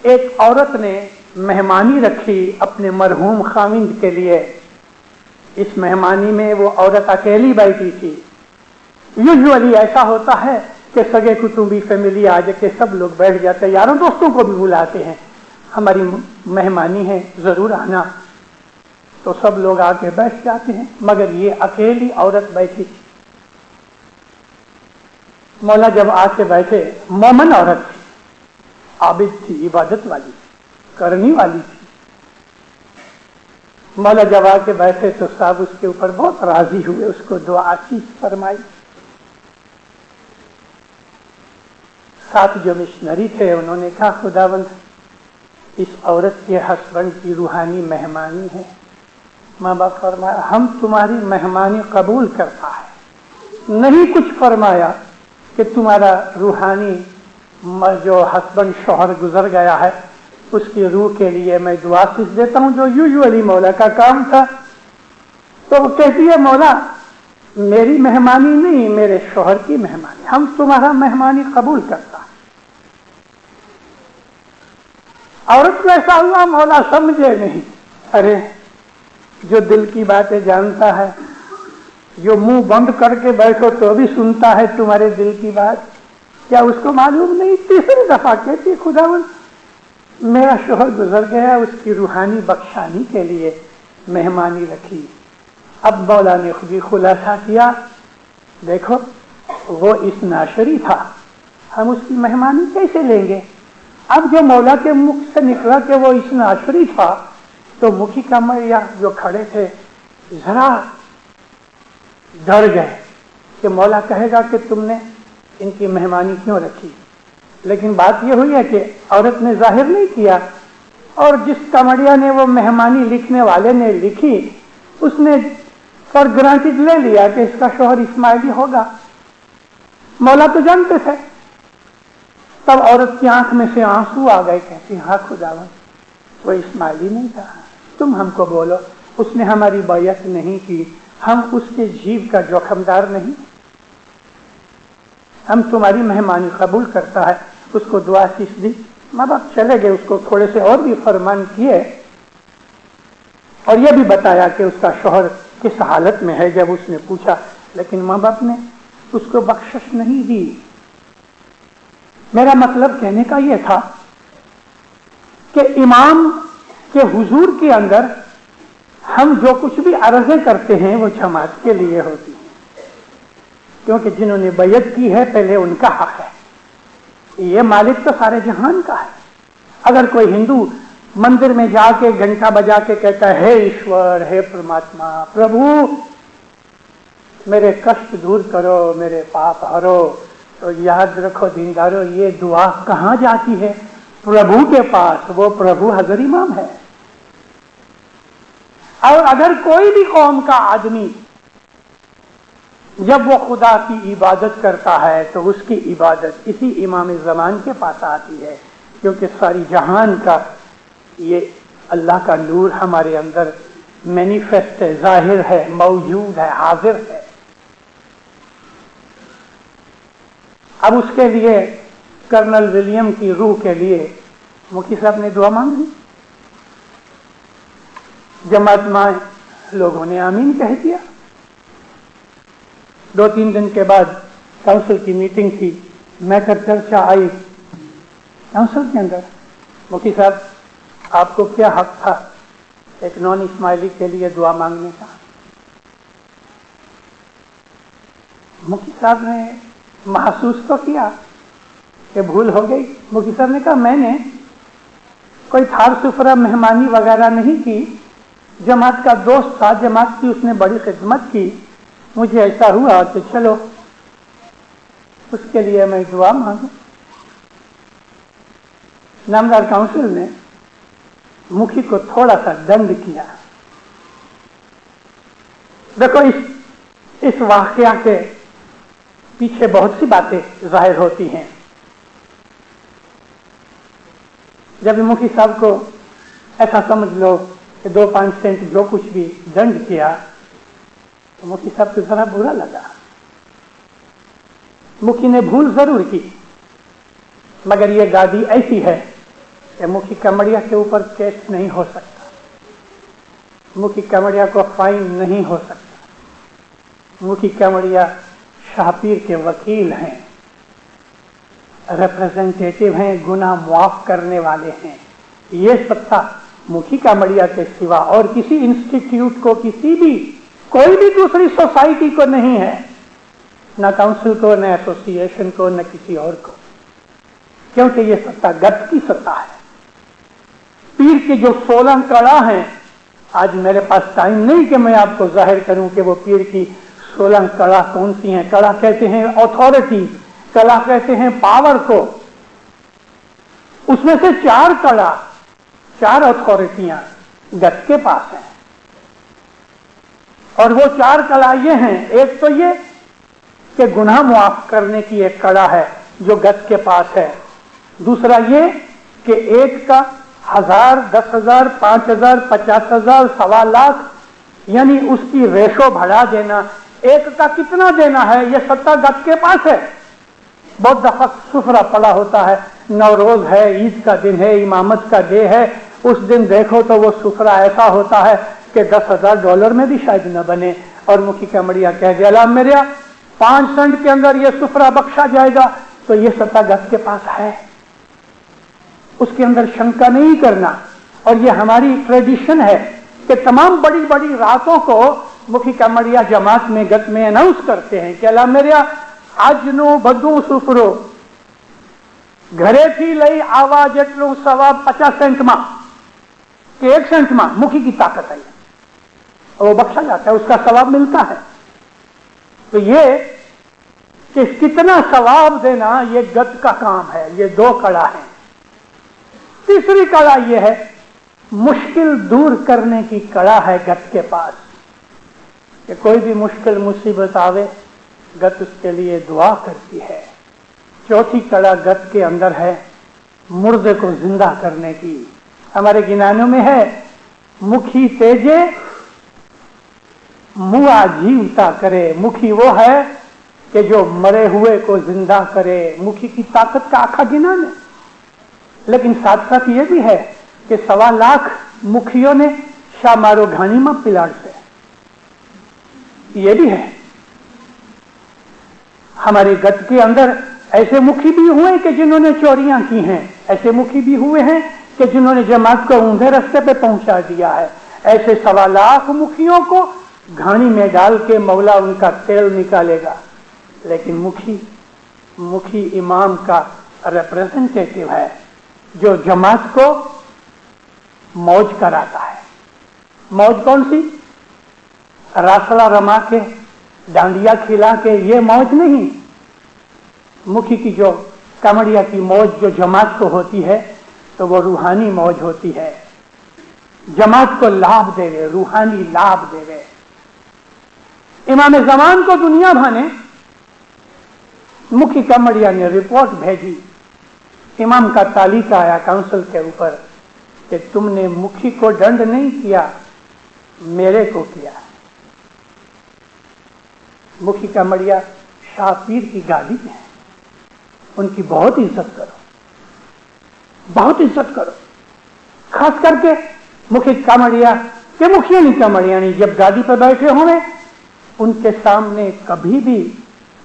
ایک عورت نے مہمانی رکھی اپنے مرحوم خاوند کے لیے. اس مہمانی میں وہ عورت اکیلی بیٹھی تھی. یوزولی ایسا ہوتا ہے کہ سگے کٹمبی فیملی آ جا کے سب لوگ بیٹھ جاتے ہیں، یاروں دوستوں کو بھی بلاتے ہیں، ہماری مہمانی ہے ضرور آنا، تو سب لوگ آ کے بیٹھ جاتے ہیں. مگر یہ اکیلی عورت بیٹھی تھی. مولا جب آ کے بیٹھے، مومن عورت تھی، عابد تھی، عبادت والی کرنی والی تھی. مولا جب آ کے بیٹھے تو صاحب اس کے اوپر بہت راضی ہوئے، اس کو دعا عطیہ فرمائی. ساتھ جو مشنری تھے انہوں نے کہا خداوند اس عورت کے ہسبینڈ کی روحانی مہمانی ہے. ماں باپ فرمایا ہم تمہاری مہمانی قبول کرتا ہے. نہیں کچھ فرمایا کہ تمہارا روحانی جو ہسبینڈ شوہر گزر گیا ہے اس کی روح کے لیے میں دعا سیکھ دیتا ہوں، جو یوزولی مولا کا کام تھا. تو وہ کہتی ہے مولا میری مہمانی نہیں، میرے شوہر کی مہمانی، ہم تمہارا مہمانی قبول کرتا. عورت کو ایسا ہوا مولا سمجھے نہیں. ارے جو دل کی باتیں جانتا ہے، جو منہ بند کر کے بیٹھو تو بھی سنتا ہے تمہارے دل کی بات، کیا اس کو معلوم نہیں؟ تیسری دفعہ کہتی خداوند میرا شوہر گزر گیا، اس کی روحانی بخشانی کے لیے مہمانی رکھی. اب مولا نے خود ہی خلاصہ کیا، دیکھو وہ اس ناشری تھا، ہم اس کی مہمانی کیسے لیں گے؟ اب جو مولا کے منہ سے نکلا کہ وہ اس ناشری تھا تو مکھی کمریا جو کھڑے تھے ذرا ڈر گئے کہ مولا کہے گا کہ تم نے ان کی مہمانی کیوں رکھی. لیکن بات یہ ہوئی ہے کہ عورت نے ظاہر نہیں کیا، اور جس کمڑیا نے وہ مہمانی لکھنے والے نے لکھی اس نے فار گرانٹڈ لے لیا کہ اس کا شوہر اسماعیلی ہوگا. مولا تو جانتے تھے. تب عورت کی آنکھ میں سے آنسو آ گئے، کہتی ہاں خداوند وہ اسماعیلی نہیں تھا، تم ہم کو بولو اس نے ہماری بیعت نہیں کی، ہم اس کے جیو کا جوخمدار نہیں، ہم تمہاری مہمانی قبول کرتا ہے. اس کو دعا سیکھ دی. ماں باپ چلے گئے، اس کو تھوڑے سے اور بھی فرمان کیے اور یہ بھی بتایا کہ اس کا شوہر کس حالت میں ہے جب اس نے پوچھا. لیکن ماں باپ نے اس کو بخشش نہیں دی. میرا مطلب کہنے کا یہ تھا کہ امام کے حضور کے اندر ہم جو کچھ بھی عرضیں کرتے ہیں وہ جماعت کے لیے ہوتی ہیں، کیونکہ جنہوں نے بیعت کی ہے پہلے ان کا حق ہے. یہ مالک تو سارے جہان کا ہے. اگر کوئی ہندو مندر میں جا کے گھنٹا بجا کے کہتا ہے ہے ایشور، ہے پرماتما، پربھو میرے کشٹ دور کرو، میرے پاپ ہرو، تو یاد رکھو دیندارو یہ دعا کہاں جاتی ہے؟ پربھو کے پاس. وہ پربھو حضر امام ہے. اور اگر کوئی بھی قوم کا آدمی جب وہ خدا کی عبادت کرتا ہے تو اس کی عبادت اسی امام زمان کے پاس آتی ہے، کیونکہ ساری جہان کا یہ اللہ کا نور ہمارے اندر مینیفیسٹ ہے، ظاہر ہے، موجود ہے، حاضر ہے۔ اب اس کے لیے کرنل ولیم کی روح کے لیے مفتی صاحب نے دعا مانگی، جماعت میں لوگوں نے آمین کہہ دیا۔ 2-3 دن کے بعد کونسل کی میٹنگ تھی، میٹر چرچا آئی کونسل کے اندر، مفتی صاحب آپ کو کیا حق تھا ایک نان اسماعیلی کے لیے دعا مانگنے کا؟ مفتی صاحب نے محسوس تو کیا کہ بھول ہو گئی۔ مفتی صاحب نے کہا میں نے کوئی تھار سفرہ مہمانی وغیرہ نہیں کی، جماعت کا دوست تھا، جماعت کی اس نے بڑی خدمت کی، مجھے ایسا ہوا کہ چلو اس کے لیے میں دعا مانگوں۔ نامدار کونسل نے مکھی کو تھوڑا سا دنڈ کیا۔ دیکھو اس واقعہ کے پیچھے بہت سی باتیں ظاہر ہوتی ہیں۔ جب مکھی صاحب کو ایسا سمجھ لو کہ 2-5 سینٹ جو کچھ بھی دنڈ کیا تو مکھی صاحب کو ذرا برا لگا۔ مکھی نے بھول ضرور کی، مگر یہ گاڑی ایسی ہے کہ مکھی کمڑیا کے اوپر کیس نہیں ہو سکتا، مکھی کمڑیا کو فائن نہیں ہو سکتا۔ مکھی کمڑیا شاہ پیر کے وکیل ہیں، ریپرزینٹیٹیو ہیں، گناہ معاف کرنے والے ہیں۔ یہ سطح مکھی کمڑیا کے سوا اور کسی انسٹیٹیوٹ کو، کوئی بھی دوسری سوسائٹی کو نہیں ہے، نہ کونسل کو، نہ ایسوسی ایشن کو، نہ کسی اور کو، کیونکہ یہ سطح گت کی سطح ہے۔ پیر کے جو 16 کڑا ہیں، آج میرے پاس ٹائم نہیں کہ میں آپ کو ظاہر کروں کہ وہ پیر کی 16 کڑا کون سی ہیں۔ کڑا کہتے ہیں اتھارٹی، کڑا کہتے ہیں پاور کو۔ اس میں سے 4 کڑا، 4 اتھارٹیاں گت کے پاس ہیں، اور وہ 4 کڑا یہ ہیں، ایک تو یہ کہ گناہ معاف کرنے کی ایک کڑا ہے جو گت کے پاس ہے، دوسرا یہ کہ ایک کا 1000، 10,000، 5,000، 50,000، 1,00,000 یعنی اس کی ریشو بڑھا دینا، ایک کا کتنا دینا ہے یہ سطح گت کے پاس ہے۔ بہت دفعہ سفرہ پڑا ہوتا ہے، نوروز ہے، عید کا دن ہے، امامت کا ڈے ہے، اس دن دیکھو تو وہ سفرہ ایسا ہوتا ہے کہ $10,000 میں بھی شاید نہ بنے، اور مکھی کمڑیا کہہ دے اللہ میرا 5 سنٹ کے اندر یہ سفرہ بخشا جائے گا، تو یہ سطح گت کے پاس ہے، اس کے اندر شنکا نہیں کرنا۔ اور یہ ہماری ٹریڈیشن ہے کہ تمام بڑی بڑی راتوں کو مکھی کمڑیا جماعت میں گت میں اناؤنس کرتے ہیں کہ اللہ میرا آج نو بدو سفرو گھرے تھی لئی آوا جتلو ثواب 50 سینٹ ماں کہ 1 سینٹ ماں، مکھی کی طاقت ہے اور وہ بخشا جاتا ہے، اس کا ثواب ملتا ہے۔ تو یہ کہ کتنا ثواب دینا یہ گت کا کام ہے۔ یہ 2 کڑا ہیں۔ تیسری کڑا یہ ہے مشکل دور کرنے کی کڑا ہے گت کے پاس، کہ کوئی بھی مشکل مصیبت آوے گت اس کے لیے دعا کرتی ہے۔ چوتھی کڑا گت کے اندر ہے مردے کو زندہ کرنے کی۔ ہمارے گنانوں میں ہے مکھی تیجے موا جیوتا کرے، مکھی وہ ہے کہ جو مرے ہوئے کو زندہ کرے۔ مکھی کی طاقت کا آخا گنان ہے، لیکن ساتھ ساتھ یہ بھی ہے کہ 1,00,000 مکھیوں نے شاہ مارو گھانی ماں پلاڑ سے، یہ بھی ہے۔ ہمارے گت کے اندر ایسے مکھی بھی ہوئے کہ جنہوں نے چوریاں کی ہیں، ایسے مکھی بھی ہوئے ہیں کہ جنہوں نے جماعت کو اونھے رستے پہ پہنچا دیا ہے۔ ایسے 1,00,000 مکھیوں کو گھانی میں ڈال کے مولا ان کا تیل نکالے گا، لیکن مکھی امام کا ریپرزینٹیٹیو ہے جو جماعت کو موج کراتا ہے۔ موج کون سی؟ راسڑا رما کے، ڈانڈیا کھلا کے، یہ موج نہیں۔ مکھی کی جو کمڑیا کی موج جو جماعت کو ہوتی ہے تو وہ روحانی موج ہوتی ہے، جماعت کو لابھ دے گے، روحانی لابھ دے گے۔ امام زمان کو دنیا بھانے مکھی کمڑیا نے رپورٹ بھیجی، امام کا تعلیق آیا کونسل کے اوپر कि तुमने मुखी को दंड नहीं किया, मेरे को किया। मुखी कामड़िया शाह पीर की गादी है, उनकी बहुत इज्जत करो, बहुत इज्जत करो। खास करके मुखी कामड़िया के मुखिया नहीं कामड़िया नहीं, जब गादी पर बैठे होंगे उनके सामने कभी भी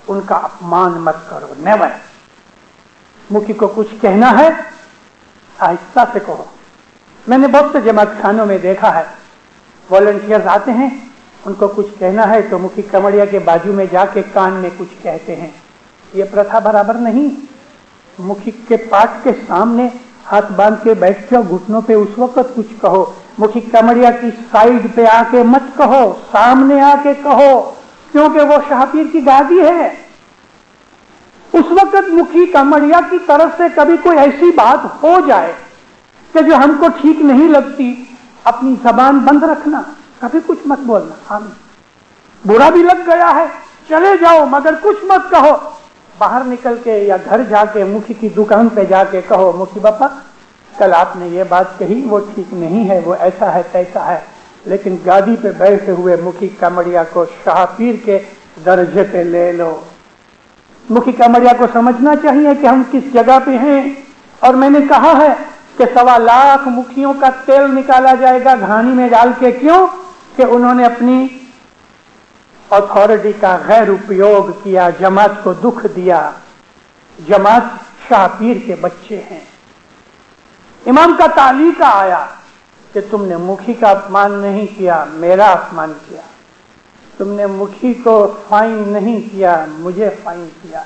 उनका अपमान मत करो, नेवर। मुखी को कुछ कहना है आहिस्ता से कहो। मैंने बहुत से जमात खानों में देखा है, वॉलंटियर्स आते हैं, उनको कुछ कहना है तो मुखी कमड़िया के बाजू में जाके कान में कुछ कहते हैं। ये प्रथा बराबर नहीं। मुखी के पाठ के सामने हाथ बांध के बैठ जाओ घुटनों पे, उस वक्त कुछ कहो। मुखी कमड़िया की साइड पे आके मत कहो, सामने आके कहो, क्योंकि वो शाहपीर की गादी है। उस वक्त मुखी कमड़िया की तरफ से कभी कोई ऐसी बात हो जाए कि जो हमको ठीक नहीं लगती, अपनी जबान बंद रखना, कभी कुछ मत बोलना। हम बुरा भी लग गया है, चले जाओ, मगर कुछ मत कहो। बाहर निकल के या घर जाके मुखी की दुकान पे जाके कहो, मुखी बापा कल आपने ये बात कही, वो ठीक नहीं है, वो ऐसा है तैसा है। लेकिन गादी पे बैठे हुए मुखी कामड़िया को शाहपीर के दर्जे पे ले लो। मुखी कामड़िया को समझना चाहिए कि हम किस जगह पे हैं। और मैंने कहा है कि 1.25 लाख मुखियों का तेल निकाला जाएगा घानी में डाल के। क्यों? कि उन्होंने अपनी अथॉरिटी का गैर उपयोग किया, जमात को दुख दिया। जमात शाहपीर के बच्चे हैं। इमाम का तालीका आया कि तुमने मुखी का अपमान नहीं किया, मेरा अपमान किया। तुमने मुखी को फाइन नहीं किया, मुझे फाइन किया।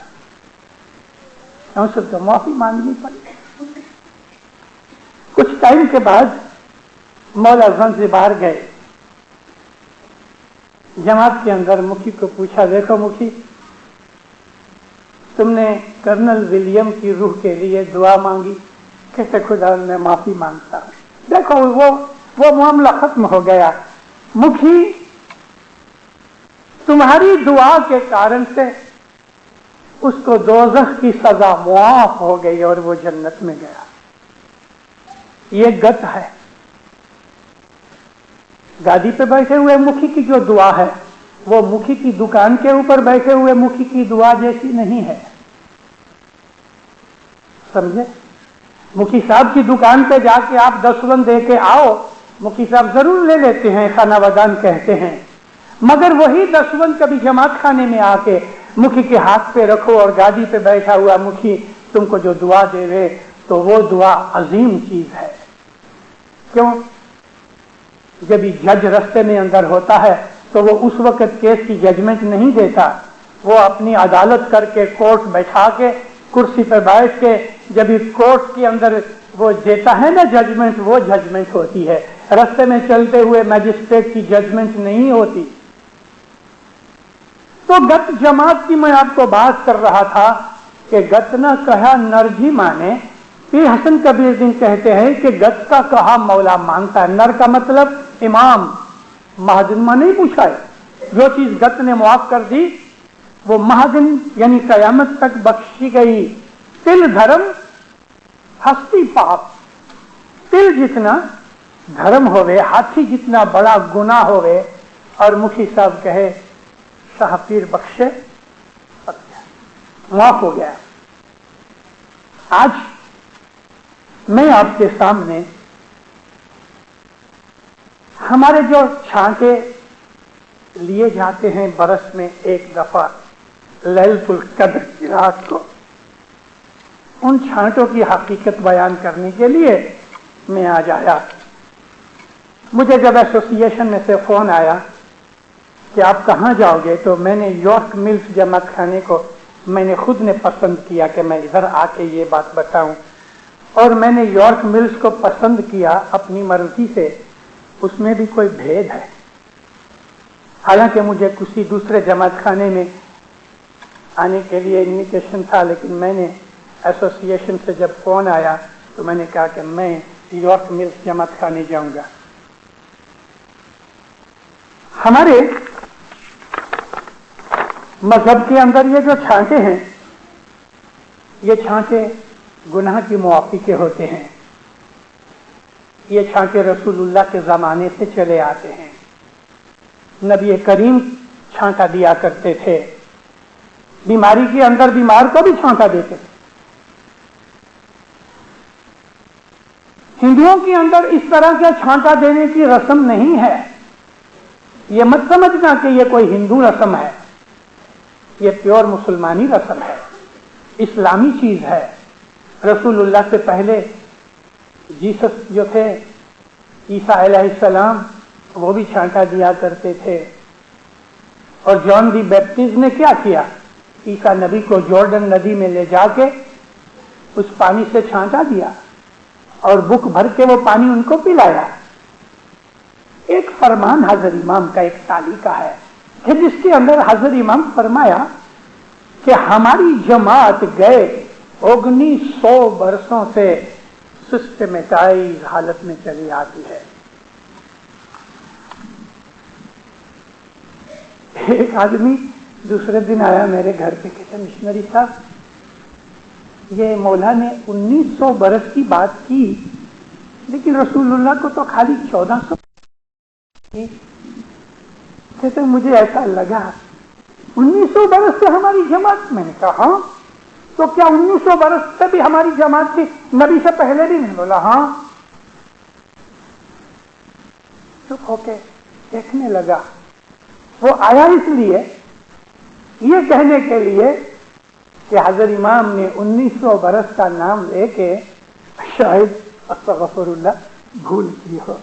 तो माफी मांगनी पड़ी। कुछ टाइम के बाद मौला ज़ंज़िबार गए, जमात के अंदर मुखी को पूछा, देखो मुखी, तुमने कर्नल विलियम की रूह के लिए दुआ मांगी, कैसे खुदा मैं माफी मांगता हूं। देखो वो मामला खत्म हो गया। मुखी, तुम्हारी दुआ के कारण से उसको दोज़ख की सजा मुआफ हो गई और वो जन्नत में गया। ये गत है। गादी पे बैठे हुए मुखी की जो दुआ है वो मुखी की दुकान के ऊपर बैठे हुए मुखी की दुआ जैसी नहीं है, समझे? मुखी साहब की दुकान पे जाके आप 10 दे के आओ, मुखी साहब जरूर ले लेते हैं, खाना बदान कहते हैं। मगर वही 10 कभी जमात खाने में आके मुखी के हाथ पे रखो और गादी पे बैठा हुआ मुखी तुमको जो दुआ देवे, तो वो दुआ अजीम चीज है। क्यों? जब जज रस्ते में अंदर होता है तो वो उस वक्त केस की जजमेंट नहीं देता, वो अपनी अदालत करके कोर्ट बैठा के कुर्सी पर बैठ के जब कोर्ट के अंदर वो देता है ना जजमेंट, वो जजमेंट होती है। रस्ते में चलते हुए मैजिस्ट्रेट की जजमेंट नहीं होती। तो गत जमात की मैं आपको बात कर रहा था कि गत न कहा नरजी माने। पीर हसन कबीर दिन कहते हैं कि गत का कहा मौला मानता है। नर का मतलब इमाम महादिन में नहीं पूछा है। जो चीज गत ने मुआफ कर दी वो महादिन यानी कयामत तक बख्शी गई। तिल धर्म हस्ती पाप। तिल जितना धर्म होवे, हाथी जितना बड़ा गुनाह होवे, और मुखी साहब कहे शाहपीर बख्शे, माफ हो गया। आज मैं आपके सामने हमारे जो छांटे लिए जाते हैं बरस में एक दफा लैलतुल कद्र की रात को, उन छांटों की हकीकत बयान करने के लिए मैं आज आया। मुझे जब एसोसिएशन में से फोन आया कि आप कहाँ जाओगे, तो मैंने यॉर्क मिल्स जमात खाने को मैंने खुद ने पसंद किया कि मैं इधर आके ये बात बताऊं। और मैंने यॉर्क मिल्स को पसंद किया अपनी मर्जी से। उसमें भी कोई भेद है। हालांकि मुझे किसी दूसरे जमात खाने में आने के लिए इन्विटेशन था, लेकिन मैंने एसोसिएशन से जब फोन आया तो मैंने कहा कि मैं यॉर्क मिल्स जमात खाने जाऊंगा। हमारे मजहब के अंदर ये जो छांटे हैं, ये छांटे गुनाह की मुआफी के होते हैं। یہ چھانٹے رسولullah کے زمانے سے چلے آتے ہیں. نبی کریم چھانٹا دیا کرتے تھے. بیماری کے اندر بیمار کو بھی چھانٹا دیتے تھے. ہندوؤں کے اندر اس طرح کے چھانٹا دینے کی رسم نہیں ہے. یہ مت سمجھنا کہ یہ کوئی ہندو رسم ہے. یہ پیور مسلمانی رسم ہے, اسلامی چیز ہے. رسولullah سے پہلے جیسس جو تھے, عیسیٰ علیہ السلام, وہ بھی چھانٹا دیا کرتے تھے. اور جان دی بیپٹسٹ نے کیا کیا؟ عیسیٰ نبی کو جارڈن ندی میں لے جا کے اس پانی سے چھانٹا دیا اور بک بھر کے وہ پانی ان کو پلایا. ایک فرمان حضرت امام کا ایک تالی کا ہے کہ جس کے اندر حضرت امام فرمایا کہ ہماری جماعت گئے 1900 برسوں سے سسٹمیٹائز حالت میں چلی آتی ہے. ایک آدمی دوسرے دن آیا میرے گھر پہ, کہتے مشنری صاحب یہ مولا نے 1900 برس کی بات کی لیکن رسولullah کو تو خالی 1400. کہتے مجھے ایسا لگا 1900 برس سے ہماری جماعت. میں نے کہا ہاں, تو کیا 1900 برس سے بھی ہماری جماعت تھی؟ نبی سے پہلے بھی نہیں. بولا ہاں. چپ ہو کے دیکھنے لگا. وہ آیا اس لیے, یہ کہنے کے لیے کہ حضرت امام نے 1900 برس کا نام لے کے شاید استغفر اللہ بھول کی ہو.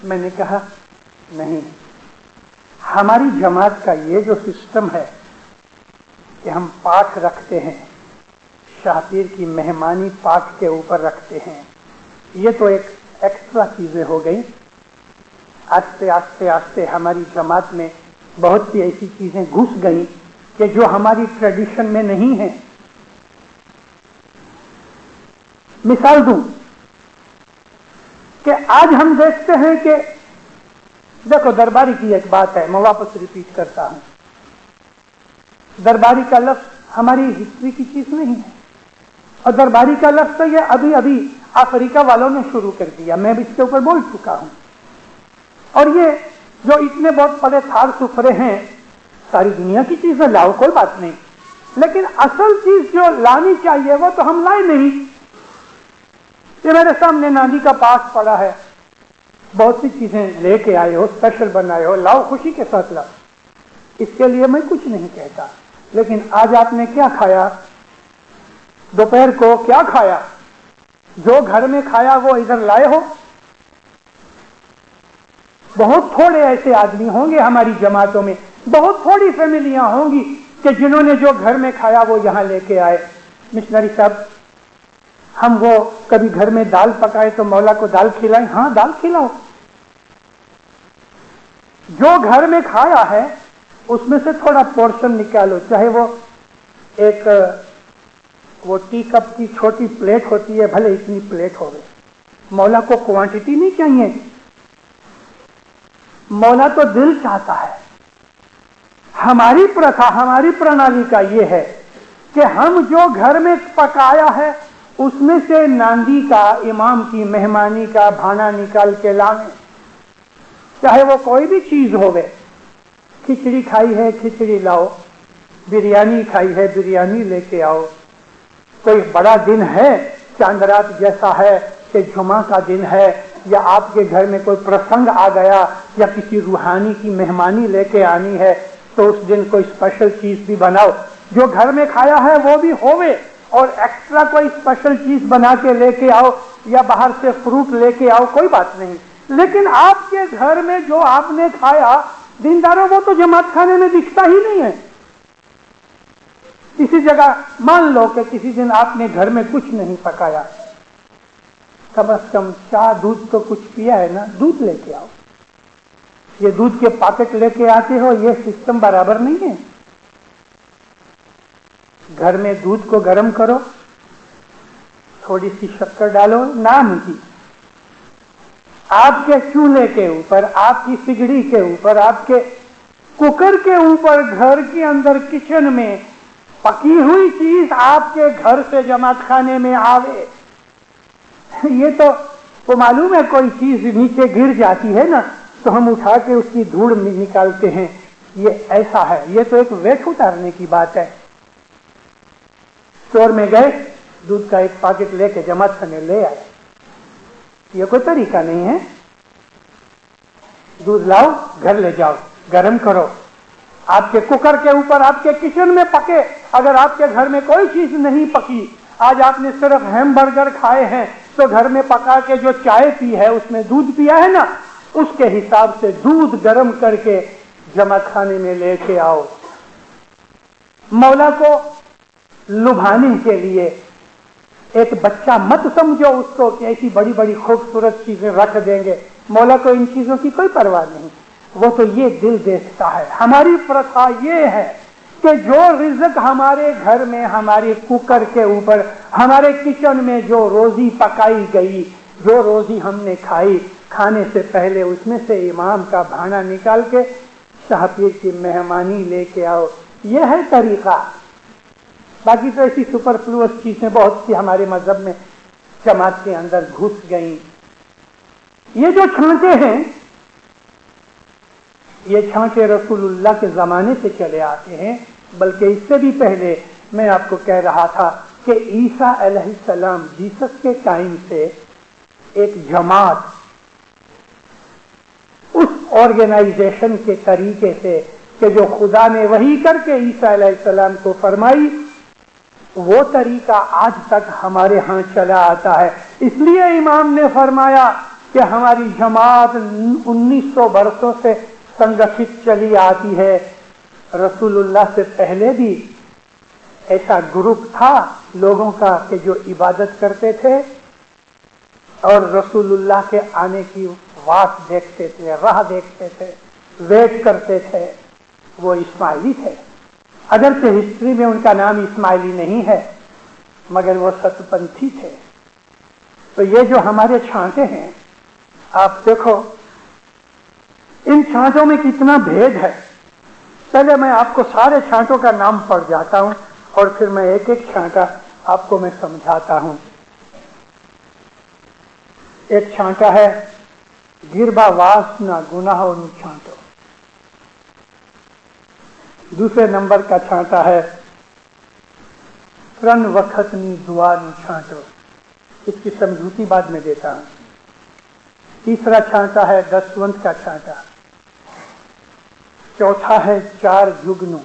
میں نے کہا نہیں, ہماری جماعت کا یہ جو سسٹم ہے کہ ہم پاک رکھتے ہیں, شاہ پیر کی مہمانی پاک کے اوپر رکھتے ہیں, یہ تو ایک ایکسٹرا چیزیں ہو گئی. آستے آستے آستے ہماری جماعت میں بہت سی ایسی چیزیں گھس گئیں کہ جو ہماری ٹریڈیشن میں نہیں ہیں. مثال دوں کہ آج ہم دیکھتے ہیں کہ دیکھو درباری کی ایک بات ہے, میں واپس ریپیٹ کرتا ہوں. درباری کا لفظ ہماری ہسٹری کی چیز نہیں ہے, اور درباری کا لفظ تو یہ ابھی ابھی افریقہ والوں نے شروع کر دیا. میں بھی اس کے اوپر بول چکا ہوں. اور یہ جو اتنے بہت بڑے تھار سفرے ہیں, ساری دنیا کی چیزیں لاؤ, کوئی بات نہیں, لیکن اصل چیز جو لانی چاہیے وہ تو ہم لائے نہیں. یہ میرے سامنے ناندی کا پاس پڑا ہے, بہت سی چیزیں لے کے آئے ہو, اسپیشل بنائے ہو, لاؤ, خوشی کے ساتھ لاؤ. اس کے لیے میں کچھ نہیں کہتا. لیکن آج آپ نے کیا کھایا؟ دوپہر کو کیا کھایا؟ جو گھر میں کھایا وہ ادھر لائے ہو؟ بہت تھوڑے ایسے آدمی ہوں گے ہماری جماعتوں میں, بہت تھوڑی فیملیاں ہوں گی کہ جنہوں نے جو گھر میں کھایا وہ یہاں لے کے آئے. مشنری صاحب, ہم وہ کبھی گھر میں دال پکائے تو مولا کو دال کھلائیں؟ ہاں دال کھلاؤ. جو گھر میں کھایا ہے اس میں سے تھوڑا پورشن نکالو, چاہے وہ ایک وہ ٹی کپ کی چھوٹی پلیٹ ہوتی ہے, بھلے اتنی پلیٹ ہوگی. مولا کو کوانٹٹی نہیں چاہیے, مولا تو دل چاہتا ہے. ہماری پرتھا, ہماری پرنالی کا یہ ہے کہ ہم جو گھر میں پکایا ہے اس میں سے ناندی کا, امام کی مہمانی کا بھانا نکال کے لانے, چاہے وہ کوئی بھی چیز ہوگے. کھچڑی کھائی ہے کھچڑی لاؤ, بریانی کھائی ہے بریانی لے کے آؤ. کوئی بڑا دن ہے, چاند رات جیسا ہے کہ جمعہ کا دن ہے, یا آپ کے گھر میں کوئی پرسنگ آ گیا, یا کسی روحانی کی مہمانی لے کے آنی ہے, تو اس دن کوئی اسپیشل چیز بھی بناؤ. جو گھر میں کھایا ہے وہ بھی ہوئے, اور ایکسٹرا کوئی اسپیشل چیز بنا کے لے کے آؤ, یا باہر سے فروٹ لے کے آؤ, کوئی بات نہیں. لیکن آپ کے گھر میں جو آپ نے کھایا, دینداروں وہ تو جماعت کھانے میں دکھتا ہی نہیں ہے. کسی جگہ مان لو کہ کسی دن آپ نے گھر میں کچھ نہیں پکایا, کم از کم چائے دودھ تو کچھ پیا ہے نا, دودھ لے کے آؤ. یہ دودھ کے پاکٹ لے کے آتے ہو, یہ سسٹم برابر نہیں ہے. گھر میں دودھ کو گرم کرو, تھوڑی سی شکر ڈالو, نام کی آپ کے چولہے کے اوپر, آپ کی سگڑی کے اوپر, آپ کے کوکر کے اوپر, گھر کے اندر کچن میں پکی ہوئی چیز آپ کے گھر سے جماعت خانے میں آوے. یہ تو वो मालूम है कोई चीज नीचे गिर जाती है ना तो हम उठा के उसकी धूड़ निकालते हैं, ये ऐसा है। ये तो एक वेट उतारने की बात है। स्टोर में गए, दूध का एक पैकेट लेके जमात करने ले आए, ये कोई तरीका नहीं है। दूध लाओ, घर ले जाओ, गर्म करो, आपके कुकर के ऊपर, आपके किचन में पके। अगर आपके घर में कोई चीज नहीं पकी, आज आपने सिर्फ हैमबर्गर खाए हैं, तो घर में पका के जो चाय पी है उसमें दूध पिया है ना, उसके हिसाब से दूध गर्म करके जमा खाने में लेके आओ। मौला को लुभाने के लिए एक बच्चा मत समझो उसको कि ऐसी बड़ी बड़ी खूबसूरत चीजें रख देंगे। मौला को इन चीजों की कोई परवाह नहीं, वो तो ये दिल देखता है। हमारी प्रथा ये है कि जो रिज़्क हमारे घर में, हमारे कुकर के ऊपर, हमारे किचन में जो रोजी पकाई गई, जो रोजी हमने खाई, खाने से पहले उसमें से इमाम का भाना निकाल के शाहपीर की मेहमानी लेके आओ, यह है तरीका। बाकी तो ऐसी सुपरफ्लुअस चीजें बहुत सी हमारे मजहब में जमात के अंदर घुस गई। ये जो छांटे हैं, ये छांटे रसूलुल्लाह के जमाने से चले आते हैं, बल्कि इससे भी पहले मैं आपको कह रहा था कि ईसा अलैहिस्सलाम, जीसस के टाइम से एक जमात उस ऑर्गेनाइजेशन के तरीके से कि जो खुदा ने वही करके ईसा अलैहिस्सलाम को फरमाई, वो तरीका आज तक हमारे यहाँ चला आता है। इसलिए इमाम ने फरमाया कि हमारी जमात 1900 वर्षों से संगठित चली आती है। रसूलुल्लाह से पहले भी ऐसा ग्रुप था लोगों का कि जो इबादत करते थे और रसूलुल्लाह के आने की वाट देखते थे, राह देखते थे, वेट करते थे। वो इस्माइली थे। अगर से हिस्ट्री में उनका नाम इस्माइली नहीं है, मगर वो सतपंथी थे। तो ये जो हमारे छांटे हैं, आप देखो इन छांटों में कितना भेद है। पहले मैं आपको सारे छांटों का नाम पढ़ जाता हूं और फिर मैं एक एक छांटा आपको मैं समझाता हूं। एक छांटा है गिरबा वासना गुनाहों नु छांटो। दूसरे नंबर का छांटा है त्रन वक्त नी दुआ नु छांटो। इसकी समझूती बाद में देता हूं। तीसरा छांटा है दसवंत का छांटा। चौथा है चार जुगनू।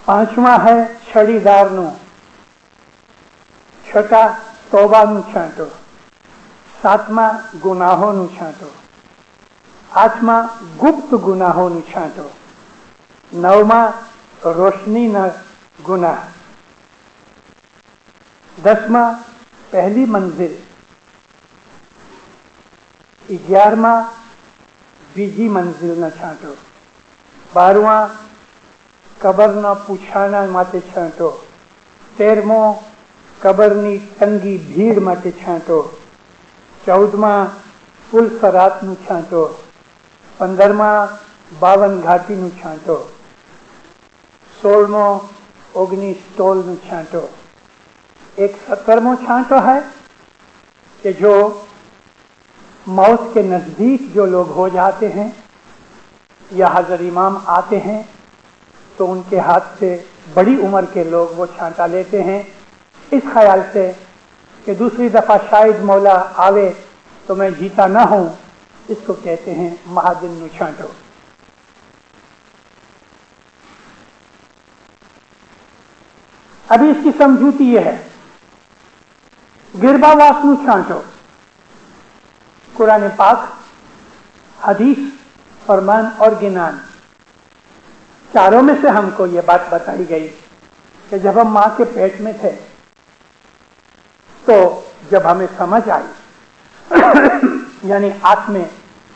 पांचवा है छड़ीदार नु। छठा तौबा नु छांटो। सातवां गुनाहों नु छांटो। आठवां गुप्त गुनाहों नु छांटो। नौवां रोशनी न गुनाह। 10वां पहली मंजिल। 11वां बीजी मंजिल न छांटो। 12वां कबर न पूछाना माटे छांटो। 13मो कबरनी तंगी भीड़ माटे छांटो। 14वां पुल सरात नु छांटो। 15वां 52 घाटी नु छांटो। 16मो ओगनी स्टोल नु छांटो। एक 17मो छांटो है कि जो मौत के नजदीक जो लोग हो जाते हैं या हजर इमाम आते हैं तो उनके हाथ से बड़ी उम्र के लोग वो छांटा लेते हैं, इस ख्याल से कि दूसरी दफा शायद मौला आवे तो मैं जीता ना हूं। इसको कहते हैं महादिन नु छांटो। अभी इसकी समझूती यह है गिरबा वासनु छांटो। कुरान पाक, हदीस, फरमान और गिनान, चारों में से हमको ये बात बताई गई कि जब हम मां के पेट में थे तो जब हमें समझ आई यानी 8वें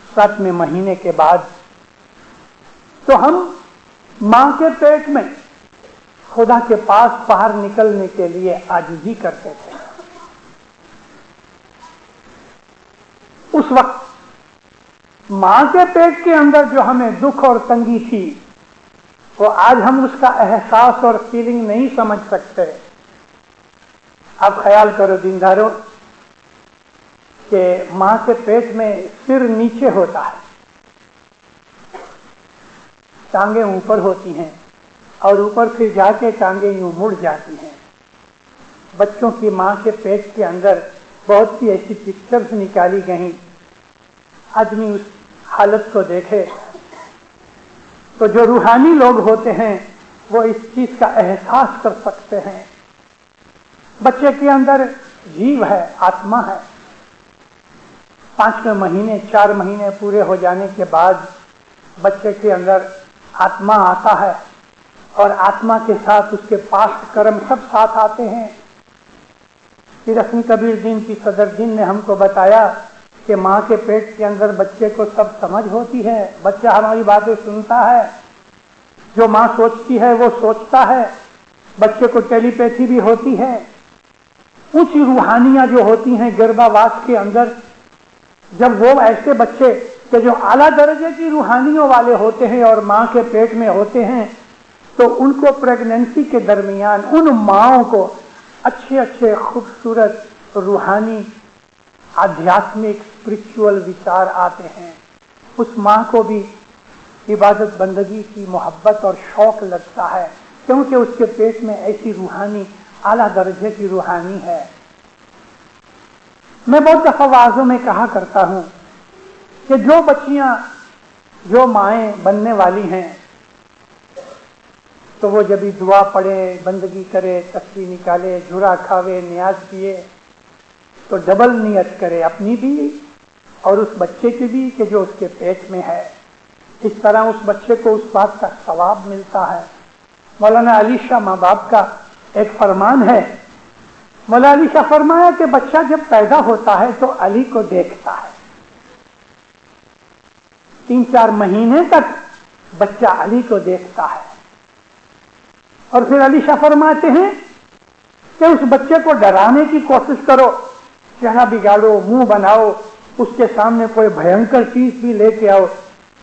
7वें महीने के बाद, तो हम मां के पेट में खुदा के पास बाहर निकलने के लिए आजिज़ी करते थे। उस वक्त मां के पेट के अंदर जो हमें दुख और तंगी थी, वो आज हम उसका एहसास और फीलिंग नहीं समझ सकते। आप ख्याल करो दीनदारों کہ मां के पेट में सिर नीचे होता है, टांगे ऊपर होती हैं और ऊपर फिर जाके टांगे यूं मुड़ जाती हैं। बच्चों की मां के पेट के अंदर बहुत सी ऐसी पिक्चर्स निकाली गई। आदमी उस हालत को देखे तो जो रूहानी लोग होते हैं वो इस चीज का एहसास कर सकते हैं। बच्चे के अंदर जीव है, आत्मा है। 5वें महीने 4 महीने पूरे हो जाने के बाद बच्चे के अंदर आत्मा आता है और आत्मा के साथ उसके पास्ट कर्म सब साथ आते हैं। रश्मि कबीर दीन की सदर दीन ने हमको बताया कि माँ के पेट के अंदर बच्चे को सब समझ होती है। बच्चा हमारी बातें सुनता है, जो माँ सोचती है वो सोचता है। बच्चे को टेलीपैथी भी होती है। ऊंची रूहानियां जो होती हैं गर्भावास के अंदर, जब वो ऐसे बच्चे कि जो आला दर्जे की रूहानियों वाले होते हैं और माँ के पेट में होते हैं, तो उनको प्रेगनेंसी के दरमियान उन माँओं को अच्छे अच्छे खूबसूरत रूहानी आध्यात्मिक स्पिरिचुअल विचार आते हैं। उस माँ को भी इबादत बंदगी की मोहब्बत और शौक लगता है, क्योंकि उसके पेट में ऐसी रूहानी आला दर्जे की रूहानी है। मैं बहुत दफा वाज़ों में कहा करता हूँ कि जो बच्चियां, जो माएँ बनने वाली हैं, तो वो जब भी दुआ पढ़े, बंदगी करे, तस्बीह निकाले, झूरा खावे, नियाज पिए, तो डबल नियत करे, अपनी भी और उस बच्चे की भी कि जो उसके पेट में है। इस तरह उस बच्चे को उस बात का सवाब मिलता है। मौलाना अली शाह माँ बाप का एक फरमान है। मौलाना अली शाह फरमाया कि बच्चा जब पैदा होता है तो अली को देखता है। 3-4 महीने तक बच्चा अली को देखता है और फिर अली शाह फरमाते हैं कि उस बच्चे को डराने की कोशिश करो, चेहरा बिगाड़ो, मुंह बनाओ, उसके सामने कोई भयंकर चीज भी लेके आओ,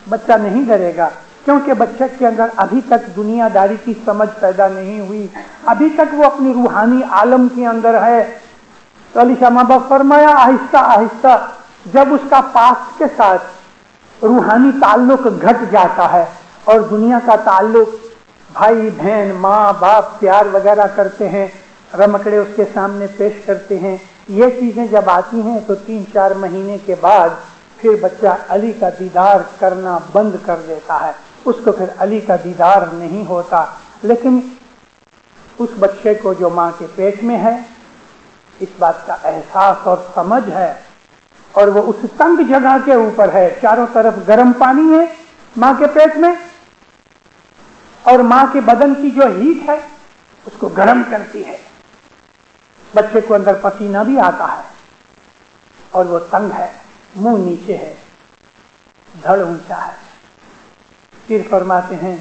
बच्चा नहीं डरेगा, क्योंकि बच्चे के अंदर अभी तक दुनियादारी की समझ पैदा नहीं हुई, अभी तक वो अपनी रूहानी आलम के अंदर है। तो अली शाह माँ बाप फरमाया आहिस्ता आहिस्ता जब उसका पास्ट के साथ रूहानी ताल्लुक घट जाता है और दुनिया का ताल्लुक भाई बहन माँ बाप प्यार वगैरह करते हैं, रमकड़े उसके सामने पेश करते हैं, ये चीजें जब आती हैं तो 3-4 महीने के बाद फिर बच्चा अली का दीदार करना बंद कर देता है। उसको फिर अली का दीदार नहीं होता। लेकिन उस बच्चे को जो माँ के पेट में है, इस बात का एहसास और समझ है, और वो उस तंग जगह के ऊपर है, चारों तरफ गर्म पानी है माँ के पेट में, और माँ के बदन की जो हीट है उसको गर्म करती है। बच्चे को अंदर पसीना भी आता है और वो तंग है, मुंह नीचे है, धड़ ऊंचा है। फिर फरमाते हैं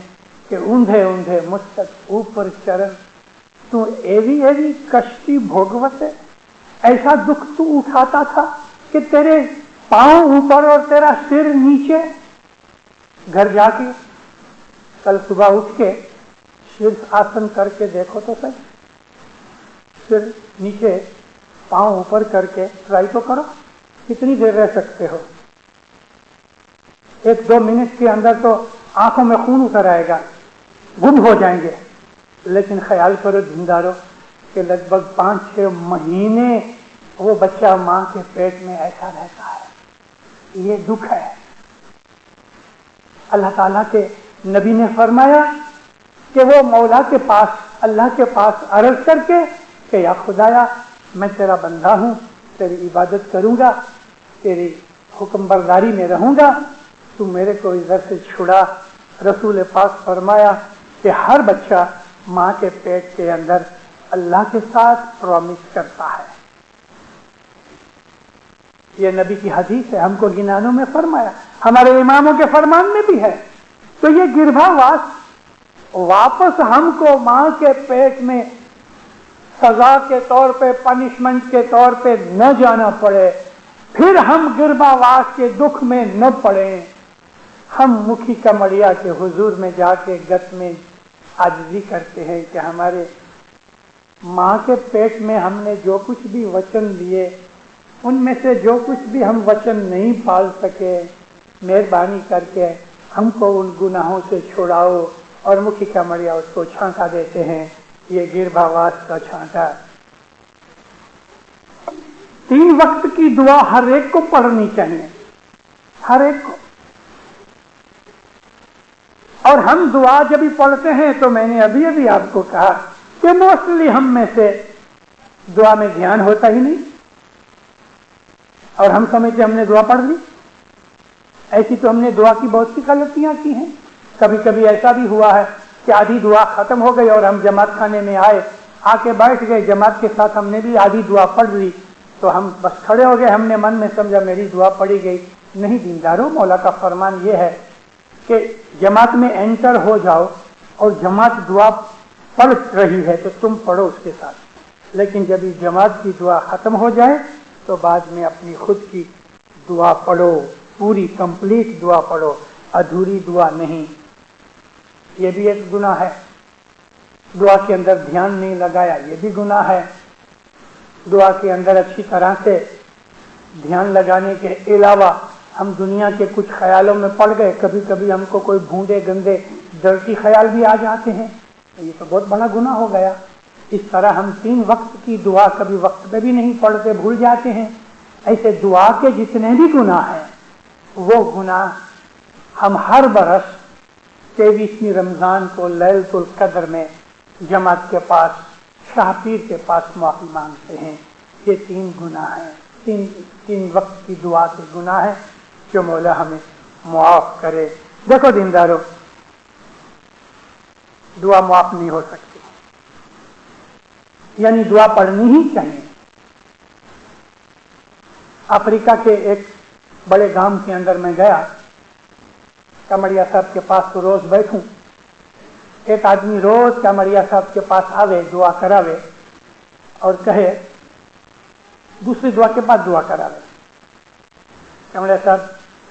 कि ऊंधे ऊंधे मुस्तक ऊपर चरण, तू एवी एवी कष्टी भोगवत, ऐसा दुख तू उठाता था कि तेरे पांव ऊपर और तेरा सिर नीचे। घर जाके कल सुबह उठ के शीर्ष आसन करके देखो तो सही, सिर नीचे पांव ऊपर करके ट्राई तो करो, कितनी देर रह सकते हो। 1-2 मिनट के अंदर तो आंखों में खून उतर आएगा, गुम हो जाएंगे। लेकिन ख्याल करो जिंदारो कि लगभग 5-6 महीने वो बच्चा माँ के पेट में ऐसा रहता है। ये दुख है। अल्लाह ताला के नबी ने फरमाया कि वो मौला के पास, अल्लाह के पास अर्ज करके कि या खुदाया मैं तेरा बंदा हूँ, तेरी इबादत करूँगा, तेरी हुक्म बरदारी में रहूँगा, तू मेरे को इधर से छुड़ा। रसूल पाक फरमाया कि हर बच्चा माँ के पेट के अंदर अल्लाह के साथ प्रॉमिस करता है। ये नबी की हदीस है, हमको गिनानों में फरमाया, हमारे इमामों के फरमान में भी है। तो ये गर्भावास वापस हमको माँ के पेट में सजा के तौर पे, पनिशमेंट के तौर पे न जाना पड़े, फिर हम गर्भावास के दुख में न पड़े। हम मुखी कमरिया के हुजूर में जाके गत में आजिज़ी करते हैं कि हमारे माँ के पेट में हमने जो कुछ भी वचन लिए उनमें से जो कुछ भी हम वचन नहीं पाल सके, मेहरबानी करके हमको उन गुनाहों से छुड़ाओ। और मुखी कामड़िया उसको छांटा देते हैं, ये गिरभावास का छांटा। 3 वक्त की दुआ हर एक को पढ़नी चाहिए, हर एक को। और हम दुआ जब भी पढ़ते हैं तो मैंने अभी अभी आपको कहा कि मोस्टली हम में से दुआ में ध्यान होता ही नहीं, और हम समझते हमने दुआ पढ़ ली। ऐसी तो हमने दुआ की बहुत सी गलतियां की हैं। कभी कभी ऐसा भी हुआ है कि आधी दुआ खत्म हो गई और हम जमात खाने में आए, आके बैठ गए, जमात के साथ हमने भी आधी दुआ पढ़ ली, तो हम बस खड़े हो गए, हमने मन में समझा मेरी दुआ पढ़ी गई। नहीं दीनदारों, मौला का फरमान ये है कि जमात में एंटर हो जाओ और जमात दुआ पढ़ रही है तो तुम पढ़ो उसके साथ, लेकिन जब जमात की दुआ खत्म हो जाए तो बाद में अपनी खुद की दुआ पढ़ो, पूरी कंप्लीट दुआ पढ़ो, अधूरी दुआ नहीं। ये भी एक गुनाह है। दुआ के अंदर ध्यान नहीं लगाया, ये भी गुनाह है। दुआ के अंदर अच्छी तरह से ध्यान लगाने के अलावा हम दुनिया के कुछ ख्यालों में पड़ गए। कभी कभी हमको कोई भूंडे गंदे डर्टी ख्याल भी आ जाते हैं, ये तो बहुत बड़ा गुनाह हो गया। इस तरह हम 3 वक्त की दुआ कभी वक्त पे भी नहीं पढ़ते, भूल जाते हैं। ऐसे दुआ के जितने भी गुनाह हैं वो गुनाह हम हर बरस 23वीं रमजान को लैलतुल कद्र में जमात के पास, शाह पीर के पास माफी मांगते हैं। ये 3 गुनाह हैं, 3 वक्त की दुआ के गुनाह है जो मौला हमें मुआफ करे। देखो दीनदारों, दुआ मुआफ नहीं हो सकती, यानी दुआ पढ़नी ही चाहिए। अफ्रीका के एक बड़े गांव के अंदर मैं गया, कामड़िया साहब के पास तो रोज बैठूं। एक आदमी रोज कामड़िया साहब के पास आवे, दुआ करावे और कहे, दूसरी दुआ के बाद दुआ करावे। कामड़िया साहब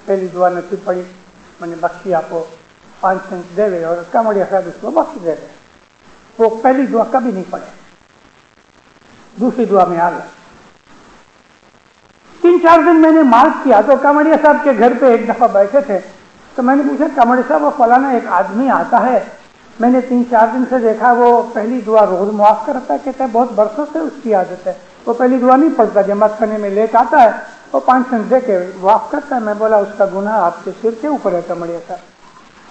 पहली दुआ नहीं पड़ी, मैंने बख्शी आपको 5 सेंट देवे, और कामड़िया साहब उसको बख्शी दे रहे। वो पहली दुआ कभी नहीं पढ़े, दूसरी दुआ में आ गए। 3-4 दिन मैंने मार्क किया तो कामड़िया साहब के घर पे एक दफा बैठे थे, तो मैंने पूछा, कामड़िया साहब वो फलाना एक आदमी आता है, मैंने 3-4 दिन से देखा वो पहली दुआ रोज मुआफ करता है। कहता है बहुत बरसों से उसकी आदत है, वो पहली दुआ नहीं पढ़ता, जमात खाने में लेट आता है, वो 5 सेंट दे के मुआफ करता है। मैं बोला उसका गुनाह आपके सिर के ऊपर है कामड़िया साहब,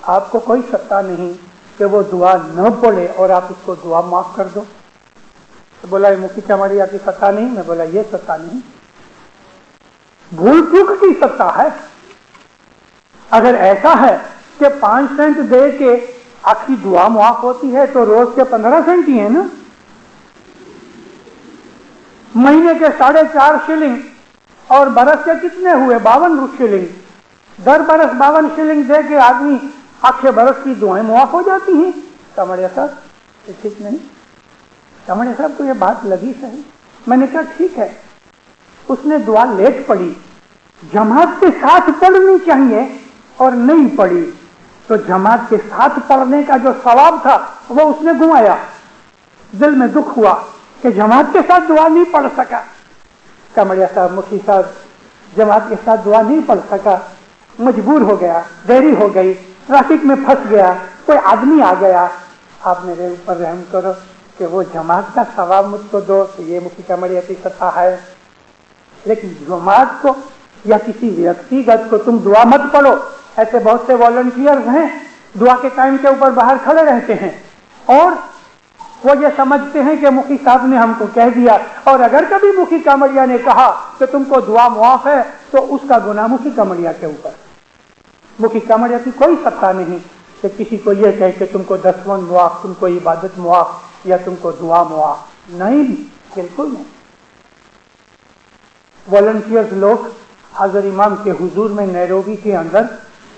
आपको कोई सत्ता नहीं कि वो दुआ न पढ़े और आप उसको दुआ माफ कर दो। तो बोला ये मुखी कामड़िया की सत्ता नहीं। मैं बोला ये सत्ता नहीं, भूल चूक की सत्ता है। अगर ऐसा है कि 5 सेंट दे के आपकी दुआ मुआफ होती है तो रोज के 15 सेंट ही है ना, महीने के 4.5 शिलिंग, और बरस के कितने हुए 52 शिलिंग। दर बरस 52 शिलिंग दे के आदमी आखे बरस की दुआएं मुआफ हो जाती हैं। कामड़िया साहब ये ठीक नहीं। कामड़िया साहब को ये बात लगी सही। मैंने कहा ठीक है, उसने दुआ लेट पढ़ी, जमात के साथ पढ़नी चाहिए और नहीं पढ़ी, तो जमात के साथ पढ़ने का जो सवाब था वो उसने गुमाया। दिल में दुख हुआ कि जमात के साथ दुआ नहीं पढ़ सका। कामड़िया साहब, मुखी साहब जमात के साथ दुआ नहीं पढ़ सका, मजबूर हो गया, देरी हो गई, ट्रैफिक में फंस गया, कोई आदमी आ गया, आप मेरे ऊपर रहम करो कि वो जमात का सवाब मुझको दो। तो ये मुखी कामड़िया की कथा है, लेकिन जमात को या किसी व्यक्तिगत को तुम दुआ मत पढ़ो। ऐसे बहुत से वॉलंटियर्स हैं, दुआ के टाइम के ऊपर बाहर खड़े रहते हैं और वो ये समझते हैं कि मुखी साहब ने हमको कह दिया, और अगर कभी मुखी कामड़िया ने कहा कि तुमको दुआ मुआफ है तो उसका गुनाह मुखी कामड़िया के ऊपर। मुखी कामड़िया की कोई सत्ता नहीं कि किसी को यह कहे कि तुमको 10वां मुआफ, तुमको इबादत मुआफ या तुमको दुआ मुआफ। नहीं, बिल्कुल नहीं। वॉलंटियर्स लोग हाजिर इमाम के हुजूर में नैरोबी के अंदर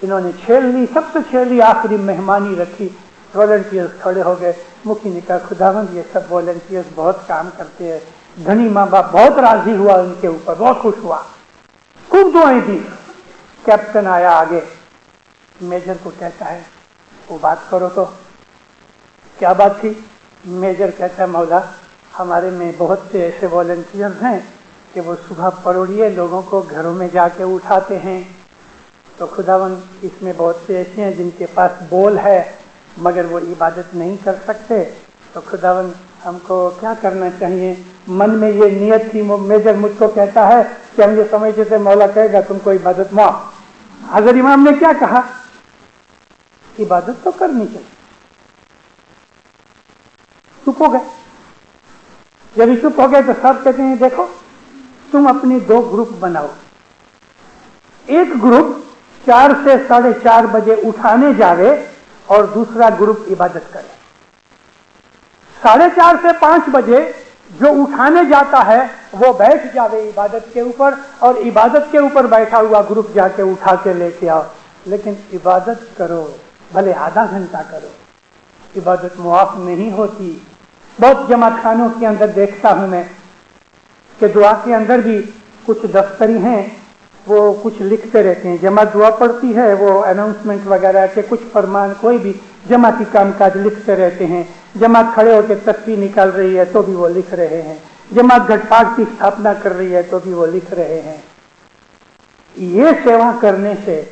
इन्होंने छेली, सबसे छेली आखिरी मेहमानी रखी। वॉलंटियर्स खड़े हो गए। मुखी ने कहा, खुदावंद ये सब वॉलंटियर्स बहुत काम करते हैं। धनी माँ बाप बहुत राजी हुआ उनके ऊपर, बहुत खुश हुआ, खूब दुआएं दी। कैप्टन आया आगे, मेजर को कहता है वो बात करो तो क्या बात थी। मेजर कहता है, मौला हमारे में बहुत से ऐसे वॉलंटियर्स हैं کہ وہ صبح پروڑیے لوگوں کو گھروں میں جا کے اٹھاتے ہیں. تو خداوند اس میں بہت سے ایسے ہیں جن کے پاس بول ہے مگر وہ عبادت نہیں کر سکتے. تو خداوند ہم کو کیا کرنا چاہیے؟ من میں یہ نیت تھی، میجر مجھ کو کہتا ہے کہ ہم یہ سمجھتے تھے مولا کہے گا تم کو عبادت معاف. حضرت امام نے کیا کہا؟ عبادت تو کرنی چاہیے. چپ ہو گئے. جب چپ ہو گئے تو سب کہتے ہیں دیکھو تم اپنی 2 گروپ بناؤ. ایک گروپ 4 سے 4:30 بجے اٹھانے جاوے اور دوسرا گروپ عبادت کرے. 4:30 سے 5 بجے جو اٹھانے جاتا ہے وہ بیٹھ جاوے عبادت کے اوپر، اور عبادت کے اوپر بیٹھا ہوا گروپ جا کے اٹھا کے لے کے آؤ. لیکن عبادت کرو، بھلے آدھا گھنٹہ کرو. عبادت معاف نہیں ہوتی. بہت جماعت خانوں کے اندر دیکھتا ہوں میں کہ دعا کے اندر بھی کچھ دفتری ہیں، وہ کچھ لکھتے رہتے ہیں. جماعت دعا پڑتی ہے، وہ اناؤنسمنٹ وغیرہ کے کچھ فرمان کوئی بھی جماعتی کام کاج لکھتے رہتے ہیں. جماعت کھڑے ہو کے تسبیح نکال رہی ہے تو بھی وہ لکھ رہے ہیں. جماعت گھٹ پاٹ کی استھاپنا کر رہی ہے تو بھی وہ لکھ رہے ہیں. یہ سیوا کرنے سے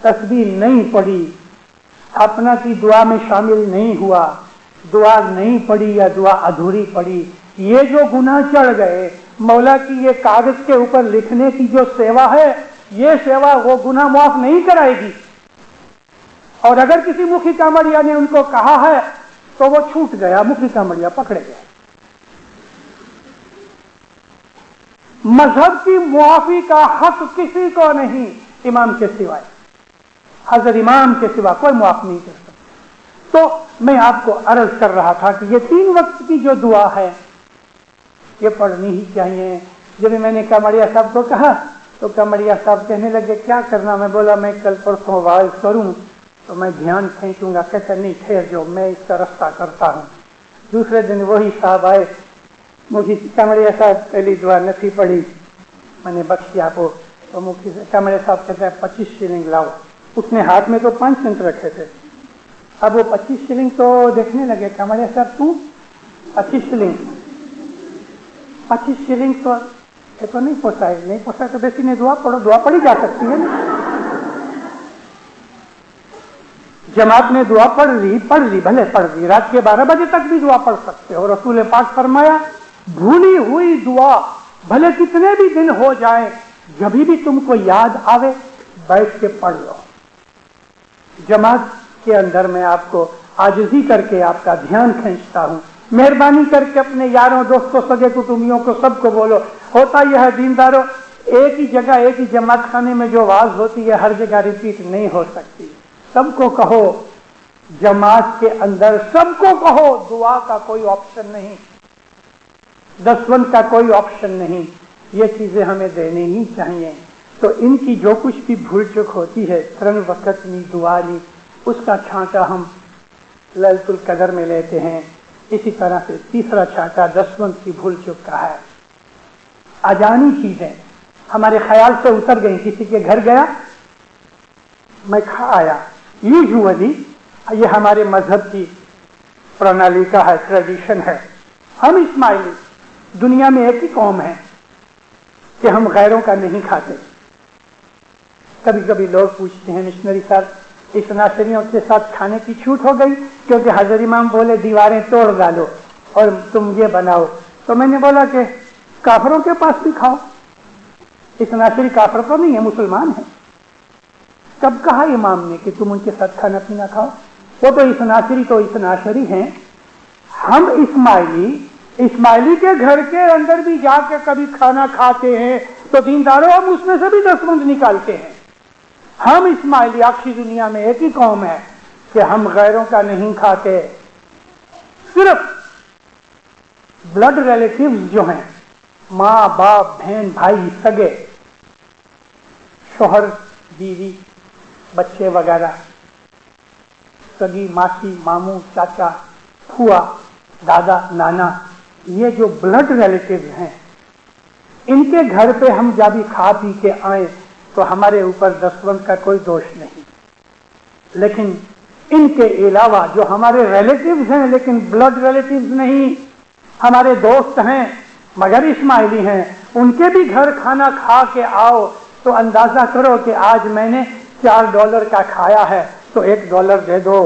تسبیح نہیں پڑھی، استھاپنا کی دعا میں شامل نہیں ہوا، دعا نہیں پڑھی یا دعا ادھوری پڑھی، یہ جو گناہ چڑھ گئے، مولا کی یہ کاغذ کے اوپر لکھنے کی جو سیوا ہے، یہ سیوا وہ گناہ معاف نہیں کرائے گی. اور اگر کسی مکھی کامڑیا نے ان کو کہا ہے تو وہ چھوٹ گیا، مکھی کامڑیا پکڑے گئے. مذہب کی معافی کا حق کسی کو نہیں امام کے سوائے. حضرت امام کے سوا کوئی معاف نہیں کر سکتا. تو میں آپ کو عرض کر رہا تھا کہ یہ 3 وقت کی جو دعا ہے یہ پڑھنی ہی چاہیے. جب میں نے کامڑیا صاحب کو کہا تو کامڑیا صاحب کہنے لگے کیا کرنا؟ میں بولا میں کل پرسوں واعظ کروں تو میں دھیان کھینچوں گا. کہتے نہیں ٹھہر جو، میں اس کا رستہ کرتا ہوں. دوسرے دن وہی صاحب آئے، مجھے کامڑیا صاحب پہلی دعا نہیں پڑھی، میں نے بخشی آپ کو. تو مکھی کامڑیا صاحب کہتے ہیں 25 شلنگ لاؤ. اس نے ہاتھ میں تو 5 سینٹ رکھے تھے. اب وہ 25 شلنگ تو دیکھنے لگے. کامڑیا صاحب تو 25 شلنگ تو یہ تو نہیں پوسائے، نہیں پوسائے تو بیٹی نے دعا پڑھو، دعا پڑھی جا سکتی ہے نا. جماعت نے دعا پڑھ لی بھلے پڑھ لی، رات کے 12 بجے تک بھی دعا پڑھ سکتے ہو. رسول پاک فرمایا بھولی ہوئی دعا بھلے کتنے بھی دن ہو جائیں، جبھی بھی تم کو یاد آوے بیٹھ کے پڑھ لو. جماعت کے اندر میں آپ کو عاجزی کر کے آپ کا دھیان کھینچتا ہوں، مہربانی کر کے اپنے یاروں دوستوں سگے کٹمبیوں کو سب کو بولو. ہوتا یہ ہے دینداروں، ایک ہی جگہ ایک ہی جماعت خانے میں جو واز ہوتی ہے ہر جگہ ریپیٹ نہیں ہو سکتی. سب کو کہو، جماعت کے اندر سب کو کہو. دعا کا کوئی آپشن نہیں، دسوند کا کوئی آپشن نہیں. یہ چیزیں ہمیں دینی ہی چاہیے. تو ان کی جو کچھ بھی بھول چک ہوتی ہے، 3 وقت نہیں دعا نہیں، اس کا چھانٹا ہم لیلۃ القدر میں لیتے ہیں. اسی طرح سے تیسرا چھانٹا دسوند کی بھول چک کا ہے. اجانی چیزیں ہمارے خیال سے اتر گئی. کسی کے گھر گیا، میں کھا آیا. یوزولی یہ ہمارے مذہب کی پرنالی کا ہے، ٹریڈیشن ہے. ہم اسماعیلی دنیا میں ایک ہی قوم ہے کہ ہم غیروں کا نہیں کھاتے. کبھی کبھی لوگ پوچھتے ہیں مشنری صاحب اس ناصریوں کے ساتھ کھانے کی چھوٹ ہو گئی کیونکہ حضرت امام بولے دیواریں توڑ ڈالو اور تم یہ بناؤ. تو میں نے بولا کہ کافروں کے پاس بھی کھاؤ. اس ناصری کافر تو نہیں ہے، مسلمان ہے. کب کہا امام نے کہ تم ان کے ساتھ کھانا پینا کھاؤ؟ وہ تو اس ناصری ہیں. ہم اسماعیلی کے گھر کے اندر بھی جا کے کبھی کھانا کھاتے ہیں تو دینداروں ہم اس میں سے بھی دسوند نکالتے ہیں. ہم اسماعیلی آخری دنیا میں ایک ہی قوم ہے کہ ہم غیروں کا نہیں کھاتے. صرف بلڈ ریلیٹیوز جو ہیں، ماں باپ بہن بھائی سگے، شوہر بیوی بچے وغیرہ، سگی ماسی ماموں چاچا پھوا دادا نانا، یہ جو بلڈ ریلیٹیوز ہیں ان کے گھر پہ ہم جب بھی کھا پی کے آئیں تو ہمارے اوپر دسوند کا کوئی دوش نہیں. لیکن ان کے علاوہ جو ہمارے ریلیٹیوز ہیں لیکن بلڈ ریلیٹیوز نہیں، ہمارے دوست ہیں، مگر اسماعیلی ہیں، ان کے بھی گھر کھانا کھا کے آؤ تو اندازہ کرو کہ آج میں نے $4 کا کھایا ہے تو $1 دے دو،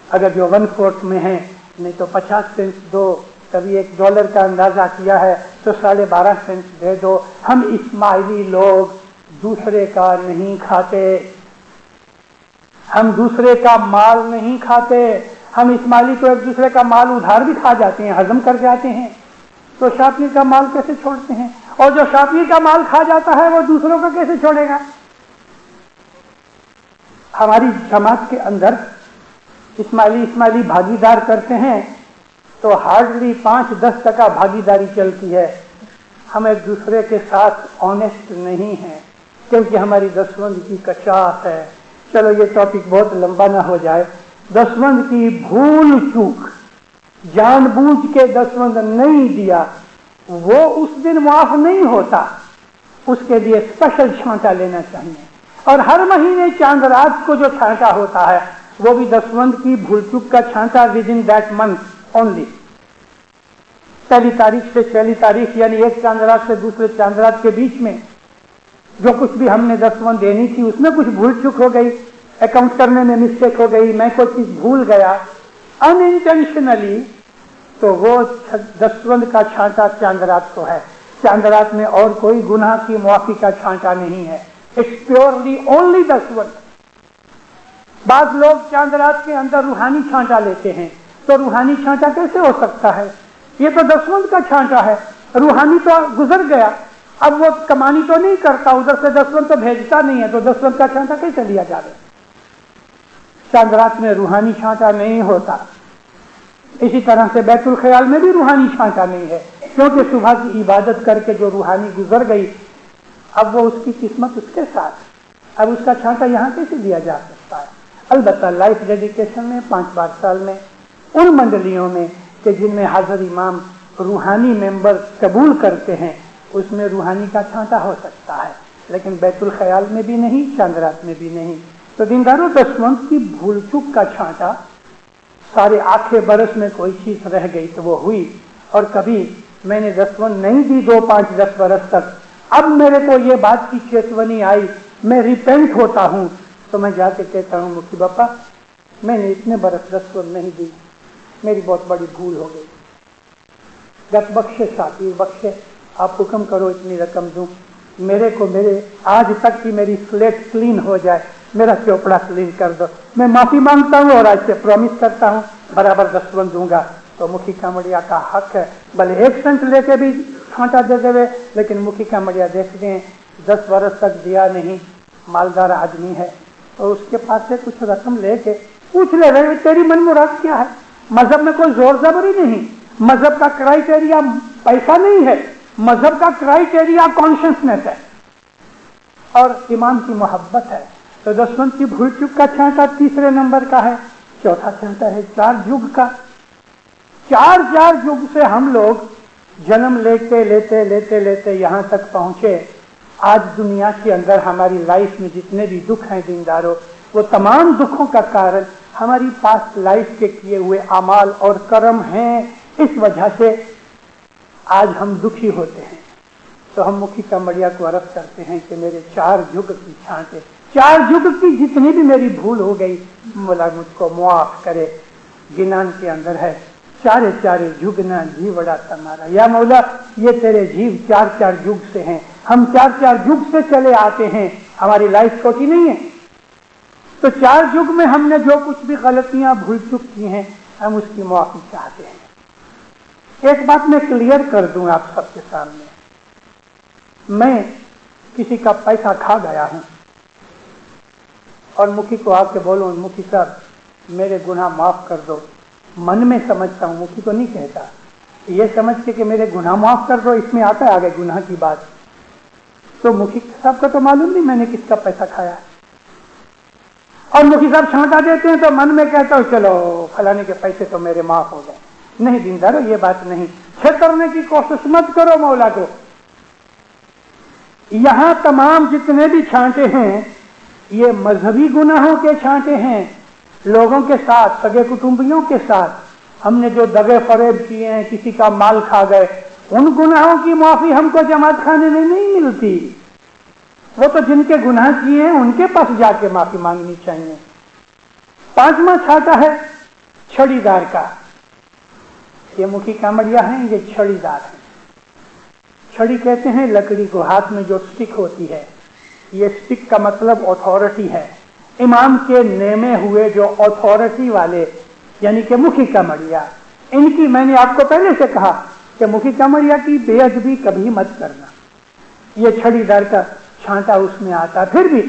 اگر جو 1/4 میں ہے، نہیں تو 50 سینٹ دو، کبھی $1 کا اندازہ کیا ہے تو 12.5 سینٹ دے دو۔ ہم اسماعیلی لوگ دوسرے کا نہیں کھاتے، ہم دوسرے کا مال نہیں کھاتے۔ ہم اسماعیلی تو ایک دوسرے کا مال ادھار بھی کھا جاتے ہیں، ہضم کر جاتے ہیں، تو شاپنی کا مال کیسے چھوڑتے ہیں؟ اور جو شاپنی کا مال کھا جاتا ہے وہ دوسروں کا کیسے چھوڑے گا؟ ہماری جماعت کے اندر اسماعیلی بھاگیدار کرتے ہیں تو ہارڈلی 5-10% بھاگیداری چلتی ہے۔ ہم ایک دوسرے کے ساتھ آنےسٹ نہیں ہیں کیونکہ ہماری دسوند کی کچاس ہے۔ چلو یہ ٹاپک بہت لمبا نہ ہو جائے۔ دسوند کی بھول چوک، جان بوجھ کے دسوند نہیں دیا، وہ اس دن معاف نہیں ہوتا، اس کے لیے اسپیشل چھانٹا لینا چاہیے۔ اور ہر مہینے چاند رات کو جو چھانٹا ہوتا ہے وہ بھی دسوند کی بھول چوک کا چھانٹا within that month only۔ پہلی تاریخ سے 6 تاریخ یعنی ایک چاند رات سے دوسرے چاند رات کے بیچ میں جو کچھ بھی ہم نے دسوند دینی تھی اس میں کچھ بھول چک ہو گئی، اکاؤنٹ کرنے میں مسٹیک ہو گئی، میں کوئی چیز بھول گیا انٹینشنلی، تو وہ دسوند کا چھانٹا چاند رات کو ہے۔ چاند رات میں اور کوئی گناہ کی معافی کا چھانٹا نہیں ہے، اٹس پیورلی اونلی دسوند۔ بعض لوگ چاند رات کے اندر روحانی چھانٹا لیتے ہیں، تو روحانی چھانٹا کیسے ہو سکتا ہے؟ یہ تو دسوند کا چھانٹا ہے، روحانی تو گزر گیا، اب وہ کمانی تو نہیں کرتا، ادھر سے دسوند تو بھیجتا نہیں ہے، تو دسوند کا چھانٹا کیسے لیا جائے؟ چاند رات میں روحانی چھانٹا نہیں ہوتا۔ اسی طرح سے بیت الخیال میں بھی روحانی چھانٹا نہیں ہے، کیونکہ صبح کی عبادت کر کے جو روحانی گزر گئی اب وہ اس کی قسمت اس کے ساتھ، اب اس کا چھانٹا یہاں کیسے دیا جا سکتا ہے؟ البتہ لائف ڈیڈیکیشن میں 5 بار سال میں ان منڈلیوں میں کہ جن میں حاضر امام روحانی ممبر قبول کرتے ہیں اس میں روحانی کا چھانٹا ہو سکتا ہے، لیکن بیت الخیال میں بھی نہیں، چاند رات میں بھی نہیں۔ تو دینداروں، دسوند کی بھول چک کا چھانٹا، سارے آخر برس میں کوئی چیز رہ گئی تو وہ ہوئی، اور کبھی میں نے دسوند نہیں دی 2, 5, 10 برس تک، اب میرے کو یہ بات کی چیتونی آئی، میں ریپینٹ ہوتا ہوں، تو میں جا کے کہتا ہوں مکھی باپا میں نے اتنے برس دسوند نہیں دی، میری بہت بڑی بھول ہو گئی، گت بخشے ساتھی بخشے، آپ حکم کرو اتنی رقم دوں، میرے آج تک کی میری سلیٹ کلین ہو جائے، میرا چوپڑا کلین کر دو، میں معافی مانگتا ہوں اور آج سے پرومس کرتا ہوں برابر دسوند دوں گا۔ تو مکھی کامڑیا کا حق ہے، بھلے 1 سینٹ لے کے بھی چھانٹا دے دے، لیکن مکھی کامڑیا دیکھتے ہیں 10 برس تک دیا نہیں، مالدار آدمی ہے، اور اس کے پاس سے کچھ رقم لے کے پوچھ لے رہے تیری من مراد کیا ہے؟ مذہب میں کوئی زور زبری نہیں، مذہب کا کرائٹیریا پیسہ نہیں ہے، مذہب کا کرائٹیریا کانشیسنس ہے اور ایمان کی محبت ہے۔ تو دسوند کی بھول چک کا چھانٹا 3 نمبر کا ہے۔ چوتھا چھانٹا ہے 4 جگ کا۔ 4 جگ سے ہم لوگ جنم لیتے لیتے لیتے لیتے یہاں تک پہنچے۔ آج دنیا کے اندر ہماری لائف میں جتنے بھی دکھ ہیں دینداروں، وہ تمام دکھوں کا کارن ہماری پاسٹ لائف کے کیے ہوئے اعمال اور کرم ہیں۔ اس وجہ سے آج ہم دکھی ہوتے ہیں۔ تو ہم مکھی کامڑیا کو عرض کرتے ہیں کہ میرے 4 جگ کی چھانٹے، 4 جگ کی جتنی بھی میری بھول ہو گئی مولا مجھ کو معاف کرے۔ گنان کے اندر ہے 4 جگنا جیوڑا تمہارا، یا مولا یہ تیرے جیو 4 جگ سے ہیں، ہم 4 جگ سے چلے آتے ہیں، ہماری لائف چھوٹی نہیں ہے۔ تو 4 جگ میں ہم نے جو کچھ بھی غلطیاں بھول چک کی ہیں ہم اس کی معافی چاہتے ہیں۔ ایک بات میں کلیئر کر دوں آپ سب کے سامنے، میں کسی کا پیسہ کھا گیا ہوں اور مکھی کو آ کے بولوں مکھی صاحب میرے گناہ معاف کر دو، من میں سمجھتا ہوں، مکھی کو نہیں کہتا، یہ سمجھ کے کہ میرے گناہ معاف کر دو، اس میں آتا ہے آگے گناہ کی بات، تو مکھی صاحب کا تو معلوم نہیں میں نے کس کا پیسہ کھایا، اور مکھی صاحب چھانٹا دیتے ہیں تو من میں کہتا ہوں چلو فلانے کے پیسے تو میرے معاف ہو گئے۔ نہیں دیندارو، یہ بات نہیں، چھترنے کی کوشش مت کرو مولا کو۔ یہاں تمام جتنے بھی چھانٹے ہیں یہ مذہبی گناہوں کے چھانٹے ہیں، لوگوں کے ساتھ، سگے کٹمبیوں کے ساتھ ہم نے جو دغے فریب کیے ہیں، کسی کا مال کھا گئے، उन गुनाहों की माफी हमको जमात खाने में नहीं मिलती, वो तो जिनके गुनाह किए हैं उनके पास जाके माफी मांगनी चाहिए। पांचवा छांटा है छड़ीदार का। ये मुखी कामड़िया हैं, ये छड़ीदार हैं। छड़ी कहते हैं लकड़ी को, हाथ में जो स्टिक होती है, ये स्टिक का मतलब अथॉरिटी है। इमाम के नेमे हुए जो अथॉरिटी वाले यानी कि मुखी कामड़िया, इनकी मैंने आपको पहले से कहा कि मुखी कामड़िया की बेअदबी कभी मत करना। ये छड़ीदार का छांटा उसमें आता। फिर भी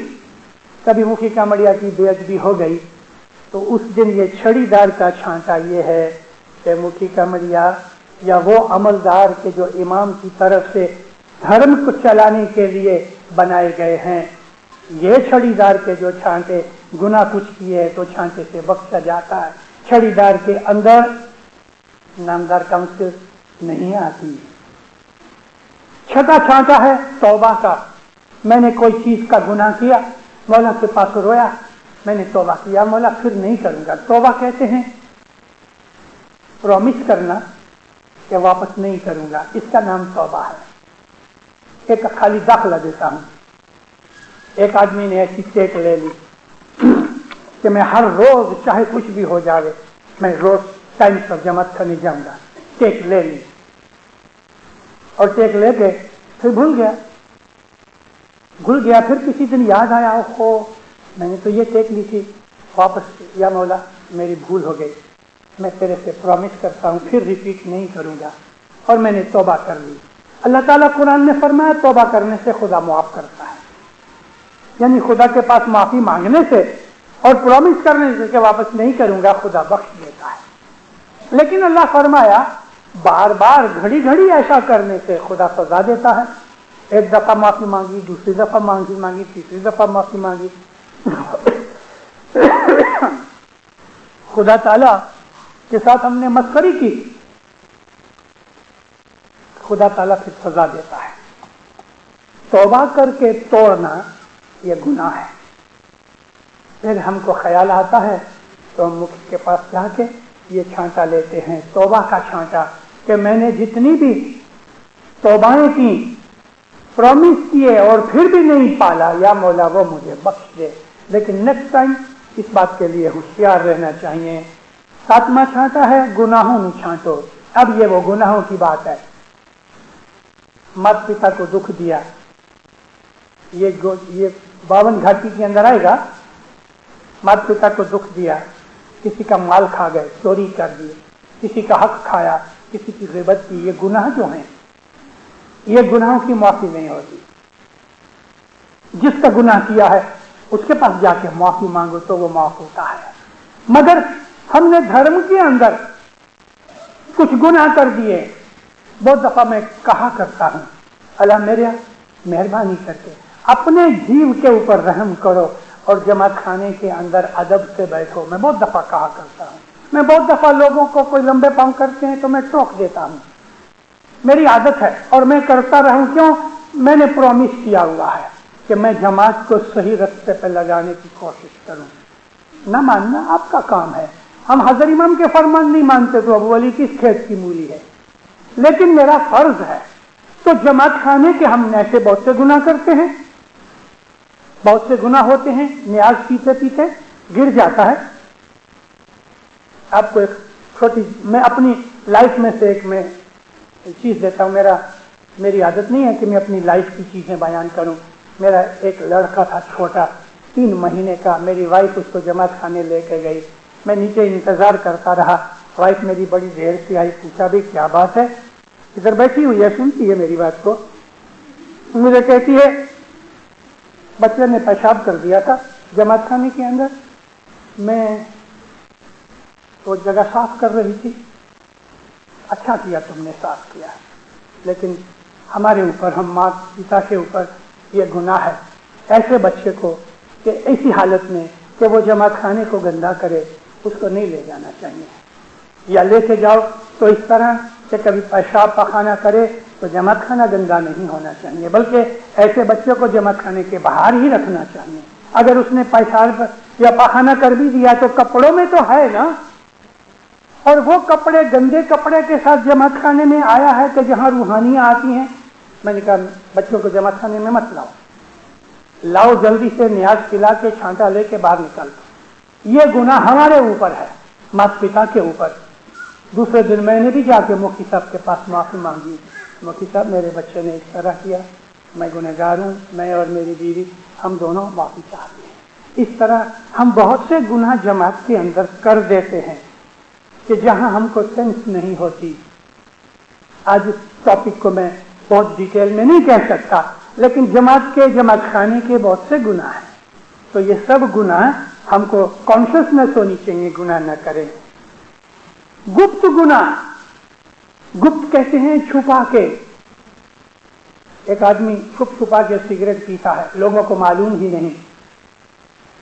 कभी मुखी कामड़िया की बेअदबी हो गई तो उस दिन ये छड़ीदार का छांटा ये है कि मुखी कामड़िया या वो अमलदार के जो इमाम की तरफ से धर्म को चलाने के लिए बनाए गए हैं, ये छड़ीदार के जो छांटे गुनाह कुछ किए तो छांटे से बख्शा जाता है। छड़ीदार के अंदर नामदार काउंसिल नहीं आती। छठा छांटा है तौबा का। मैंने कोई चीज का गुनाह किया, मौला के पास रोया, मैंने तौबा किया, मौला फिर नहीं करूंगा। तौबा कहते हैं प्रॉमिस करना कि वापस नहीं करूंगा, इसका नाम तौबा है। एक खाली दाखला देता हूं, एक आदमी ने ऐसी टेक ले ली कि मैं हर रोज चाहे कुछ भी हो जावे मैं रोज टाइम पर जमात खाने जाऊंगा। टेक ले ली और टेक लेके फिर भूल गया। फिर किसी दिन याद आया, ओहो मैंने तो ये टेक ली थी, वापस या मौला मेरी भूल हो गई, मैं तेरे से प्रॉमिस करता हूँ फिर रिपीट नहीं करूंगा, और मैंने तौबा कर ली। अल्लाह ताला कुरान में फरमाया तौबा करने से खुदा मुआफ करता है, यानी खुदा के पास माफी मांगने से और प्रॉमिस करने से कि वापस नहीं करूंगा खुदा बख्श देता है। लेकिन अल्लाह फरमाया बार बार घड़ी घड़ी ऐसा करने से खुदा सजा देता है। एक दफा माफी मांगी, दूसरी दफा मांगी, तीसरी दफा माफी मांगी, खुदा ताला के साथ हमने मस्करी की, खुदा ताला फिर सजा देता है। तौबा करके तोड़ना ये गुनाह है। फिर हमको ख्याल आता है तो हम मुखी के पास जाके ये छांटा लेते हैं, तौबा का छांटा, कि मैंने जितनी भी तौबाएं की, प्रॉमिस किए और फिर भी नहीं पाला, या मौला वो मुझे बख्श दे। लेकिन नेक्स्ट टाइम इस बात के लिए होशियार रहना चाहिए। सातवां छांटा है गुनाहों में छांटो। अब ये वो गुनाहों की बात है। माता पिता को दुख दिया, ये 52 घाटी के अंदर आएगा। माता पिता को दुख दिया, किसी का माल खा गए, चोरी कर दिए, किसी का हक खाया, किसी की ग़िबत की, ये गुनाह जो हैं ये गुनाहों की माफी नहीं होती। जिसका गुनाह किया है उसके पास जाके माफी मांगो तो वो माफ होता है। मगर हमने धर्म के अंदर कुछ गुनाह कर दिए। बहुत दफा मैं कहा करता हूं, अल्लाह मेरे मेहरबानी करके अपने जीव के ऊपर रहम करो और जमात खाने के अंदर अदब से बैठो। मैं बहुत दफा कहा करता हूं। मैं बहुत दफा लोगों को कोई लंबे पांव करते हैं तो मैं टोक देता हूं, मेरी आदत है और मैं करता रहूं। क्यों? मैंने प्रॉमिस किया हुआ है कि मैं जमात को सही रास्ते पर लगाने की कोशिश करूं। ना मानना आपका काम है। हम हजर इमाम के फरमान नहीं मानते तो अबू अली किस खेत की मूली है, लेकिन मेरा फर्ज है। तो जमात खाने के हम ऐसे बहुत से गुनाह करते हैं, बहुत से गुनाह होते हैं। न्याज पीते पीते गिर जाता है। आपको एक छोटी, मैं अपनी लाइफ में से एक मैं चीज देता हूँ। मेरी आदत नहीं है कि मैं अपनी लाइफ की चीजें बयान करूं। मेरा एक लड़का था छोटा, 3 महीने का। मेरी वाइफ उसको जमात खाने लेके गई। मैं नीचे इंतजार करता रहा। वाइफ मेरी बड़ी देर से आई, पूछा भी क्या बात है, इधर बैठी हुई है, सुनती है मेरी बात को। मुझे कहती है बच्चे ने पेशाब कर दिया था जमात खाने के अंदर, मैं तो जगह साफ कर रही थी। अच्छा किया तुमने साफ किया, लेकिन हमारे ऊपर, हम माँ पिता के ऊपर ये गुनाह है ऐसे बच्चे को कि ऐसी हालत में कि वो जमात खाने को गंदा करे, उसको नहीं ले जाना चाहिए। या लेके जाओ तो इस तरह कि कभी पेशाब पखाना करे तो जमात खाना गंदा नहीं होना चाहिए, बल्कि ऐसे बच्चे को जमात खाने के बाहर ही रखना चाहिए। अगर उसने पेशाब या पखाना कर भी दिया तो कपड़ों में तो है ना, اور وہ کپڑے گندے کپڑے کے ساتھ جماعت خانے میں آیا ہے کہ جہاں روحانیاں آتی ہیں. میں نے کہا بچوں کو جماعت خانے میں مت لاؤ جلدی سے نیاز پلا کے چھانٹا لے کے باہر نکل. یہ گناہ ہمارے اوپر ہے، مات پتا کے اوپر. دوسرے دن میں نے بھی جا کے مفتی صاحب کے پاس معافی مانگی. مفتی صاحب میرے بچے نے اس طرح کیا، میں گنہگار ہوں، میں اور میری بیوی ہم دونوں معافی چاہتے ہیں. اس طرح ہم بہت سے گناہ جماعت کے اندر کر دیتے ہیں کہ جہاں ہم کو سینس نہیں ہوتی. آج اس ٹاپک کو میں بہت ڈیٹیل میں نہیں کہہ سکتا، لیکن جماعت خانے کے بہت سے گناہ ہیں. تو یہ سب گناہ ہم کو کانشیسنیس ہونی چاہیے، گناہ نہ کریں. گپت گناہ، گپت کہتے ہیں چھپا کے. ایک آدمی چھپا کے سگریٹ پیتا ہے، لوگوں کو معلوم ہی نہیں،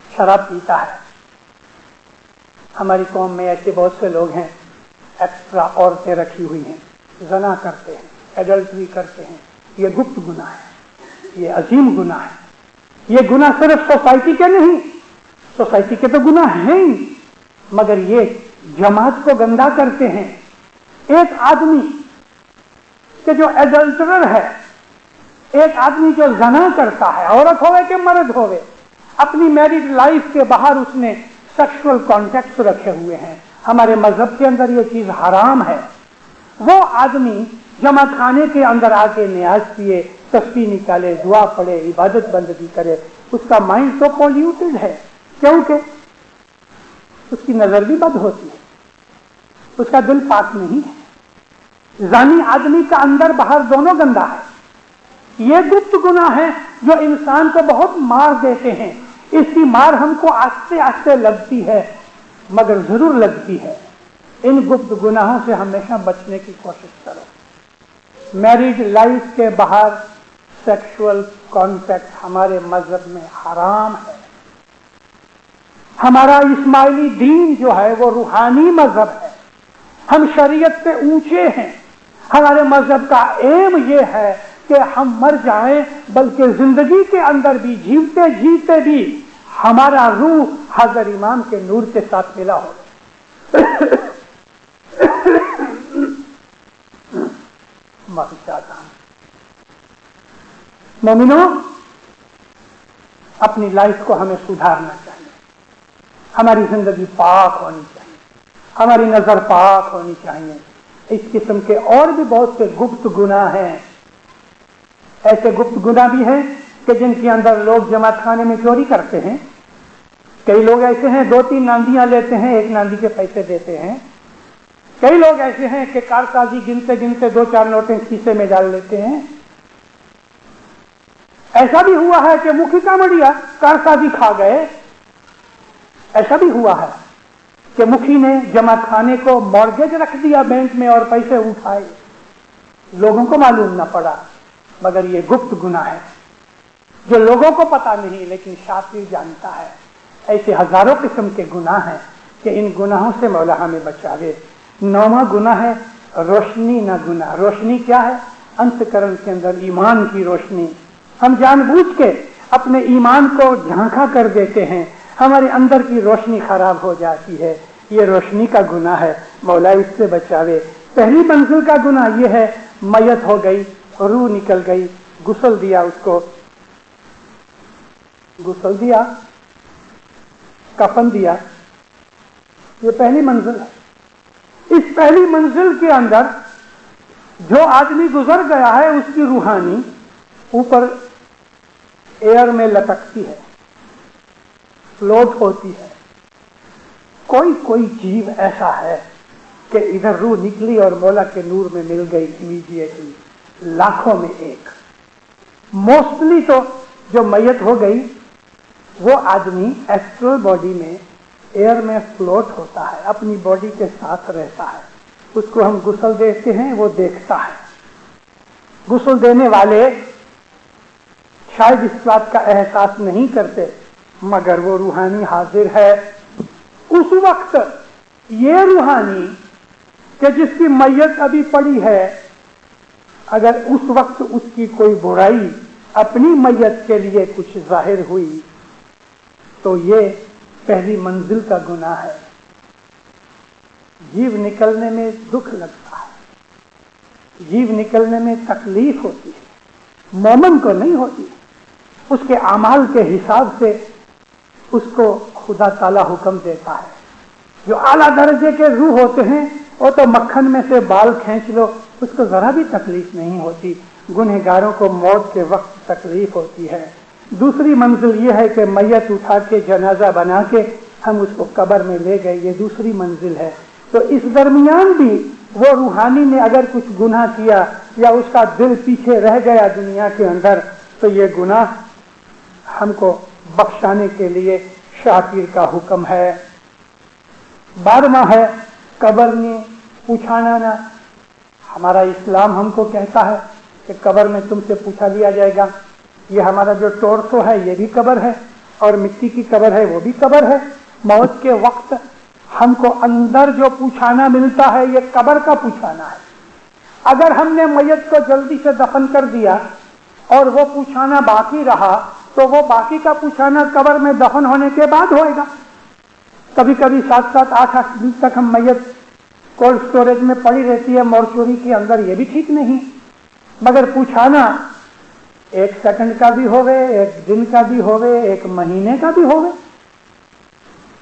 شراب پیتا ہے. ہماری قوم میں ایسے بہت سے لوگ ہیں، ایکسٹرا عورتیں رکھی ہوئی ہیں، زنا کرتے ہیں، ایڈلٹری کرتے ہیں. یہ گپت گناہ ہے، یہ عظیم گناہ ہے. یہ گناہ صرف سوسائٹی کے نہیں، سوسائٹی کے تو گناہ ہیں ہی، مگر یہ جماعت کو گندا کرتے ہیں. ایک آدمی کہ جو ایڈلٹرر ہے، ایک آدمی جو زنا کرتا ہے، عورت ہوئے کہ مرد ہوئے، اپنی میرڈ لائف کے باہر اس نے سیکشول کانٹیکٹس رکھے ہوئے ہیں. ہمارے مذہب کے اندر یہ چیز حرام ہے. وہ آدمی جماعت خانے کے اندر آ کے نیاز پیے، تسبیح نکالے، دعا پڑھے، عبادت بندگی کرے، اس کا مائنڈ تو پولیوٹڈ ہے، کیونکہ اس کی نظر بھی بد ہوتی ہے، اس کا دل پاک نہیں ہے. زانی آدمی کا اندر باہر دونوں گندا ہے. یہ گپت گناہ ہے جو انسان کو بہت مار دیتے ہیں. اس کی مار ہم کو آہستہ آہستہ لگتی ہے، مگر ضرور لگتی ہے. ان گپت گناہوں سے ہمیشہ بچنے کی کوشش کرو. میرڈ لائف کے باہر سیکشول کانٹیکٹ ہمارے مذہب میں حرام ہے. ہمارا اسماعیلی دین جو ہے وہ روحانی مذہب ہے. ہم شریعت سے اونچے ہیں. ہمارے مذہب کا ایم یہ ہے کہ ہم مر جائیں، بلکہ زندگی کے اندر بھی جیتے جیتے بھی ہمارا روح حضرت امام کے نور کے ساتھ ملا ہو. معافی چاہتا ہوں. مومنوں، اپنی لائف کو ہمیں سدھارنا چاہیے. ہماری زندگی پاک ہونی چاہیے، ہماری نظر پاک ہونی چاہیے. اس قسم کے اور بھی بہت سے گپت گناہ ہیں. ایسے گپت گناہ بھی ہیں کہ جن کے اندر لوگ جماعت خانے میں چوری کرتے ہیں. کئی لوگ ایسے ہیں 2-3 ناندیاں لیتے ہیں، ایک ناندی کے پیسے دیتے ہیں. کئی لوگ ایسے ہیں کہ کارسازی گنتے گنتے 2-4 نوٹیں کھیسے میں ڈال لیتے ہیں. ایسا بھی ہوا ہے کہ مکھی کا مڑیا کارسازی کھا گئے. ایسا بھی ہوا ہے کہ مکھی نے جماعت خانے کو مارگیج رکھ دیا بینک میں اور پیسے اٹھائے، لوگوں کو معلوم نہ پڑا. مگر یہ گپت گناہ ہے جو لوگوں کو پتا نہیں، لیکن شاطر جانتا ہے. ایسے ہزاروں قسم کے گناہ ہیں کہ ان گناہوں سے مولا ہمیں بچاوے. 9واں گناہ ہے روشنی نہ گناہ. روشنی کیا ہے؟ انتکرن کے اندر ایمان کی روشنی. ہم جان بوجھ کے اپنے ایمان کو جھانکا کر دیتے ہیں، ہمارے اندر کی روشنی خراب ہو جاتی ہے. یہ روشنی کا گناہ ہے، مولا اس سے بچاوے. پہلی منزل کا گناہ یہ ہے، میت ہو گئی، روح نکل گئی، غسل دیا، اس کو غسل دیا، کفن دیا. یہ پہلی منزل ہے. اس پہلی منزل کے اندر جو آدمی گزر گیا ہے اس کی روحانی اوپر ایئر میں لٹکتی ہے، فلوٹ ہوتی ہے. کوئی جیو ایسا ہے کہ ادھر روح نکلی اور مولا کے نور میں مل گئی امیڈیٹلی، لاکھوں میں ایک. موسٹلی تو جو میت ہو گئی وہ آدمی ایسٹرل باڈی میں ایئر میں فلوٹ ہوتا ہے، اپنی باڈی کے ساتھ رہتا ہے. اس کو ہم غسل دیتے ہیں، وہ دیکھتا ہے. غسل دینے والے شاید اس بات کا احساس نہیں کرتے، مگر وہ روحانی حاضر ہے. اس وقت یہ روحانی کہ جس کی میت ابھی پڑی ہے، اگر اس وقت اس کی کوئی برائی اپنی میت کے لیے کچھ ظاہر ہوئی تو یہ پہلی منزل کا گناہ ہے. जीव निकलने में दुख लगता है, जीव निकलने में तकलीफ होती है, मोमन को नहीं होती। उसके अमाल के हिसाब से उसको खुदा ताला हुक्म देता है। जो आला दर्जे के रूह होते हैं वो तो मक्खन में से बाल खींच लो, उसको जरा भी तकलीफ नहीं होती। गुनहगारों को मौत के वक्त तकलीफ होती है। दूसरी मंजिल ये है कि मैयत उठा के जनाजा बना के हम उसको कब्र में ले गए, ये दूसरी मंजिल है। तो इस दरमियान भी वो रूहानी ने अगर कुछ गुनाह किया या उसका दिल पीछे रह गया दुनिया के अंदर, तो ये गुनाह हमको बख्शाने के लिए शाकिर का हुक्म है। 12वां है कब्र में पूछाना ना। हमारा इस्लाम हमको कहता है कि कब्र में तुमसे पूछा लिया जाएगा। ये हमारा जो टोरसो है ये भी कब्र है, और मिट्टी की कब्र है वो भी कब्र है। मौत के वक्त हमको अंदर जो पूछाना मिलता है ये कब्र का पूछाना है। अगर हमने मैयत को जल्दी से दफन कर दिया और वो पूछाना बाकी रहा, तो वो बाकी का पूछाना कब्र में दफन होने के बाद होएगा। कभी कभी 7-7, 8-8 दिन तक हम मैयत कोल्ड स्टोरेज में पड़ी रहती है मॉर्चुरी के अंदर, ये भी ठीक नहीं। मगर पूछाना 1 सेकंड का भी होवे, 1 दिन का भी होवे, 1 महीने का भी होवे,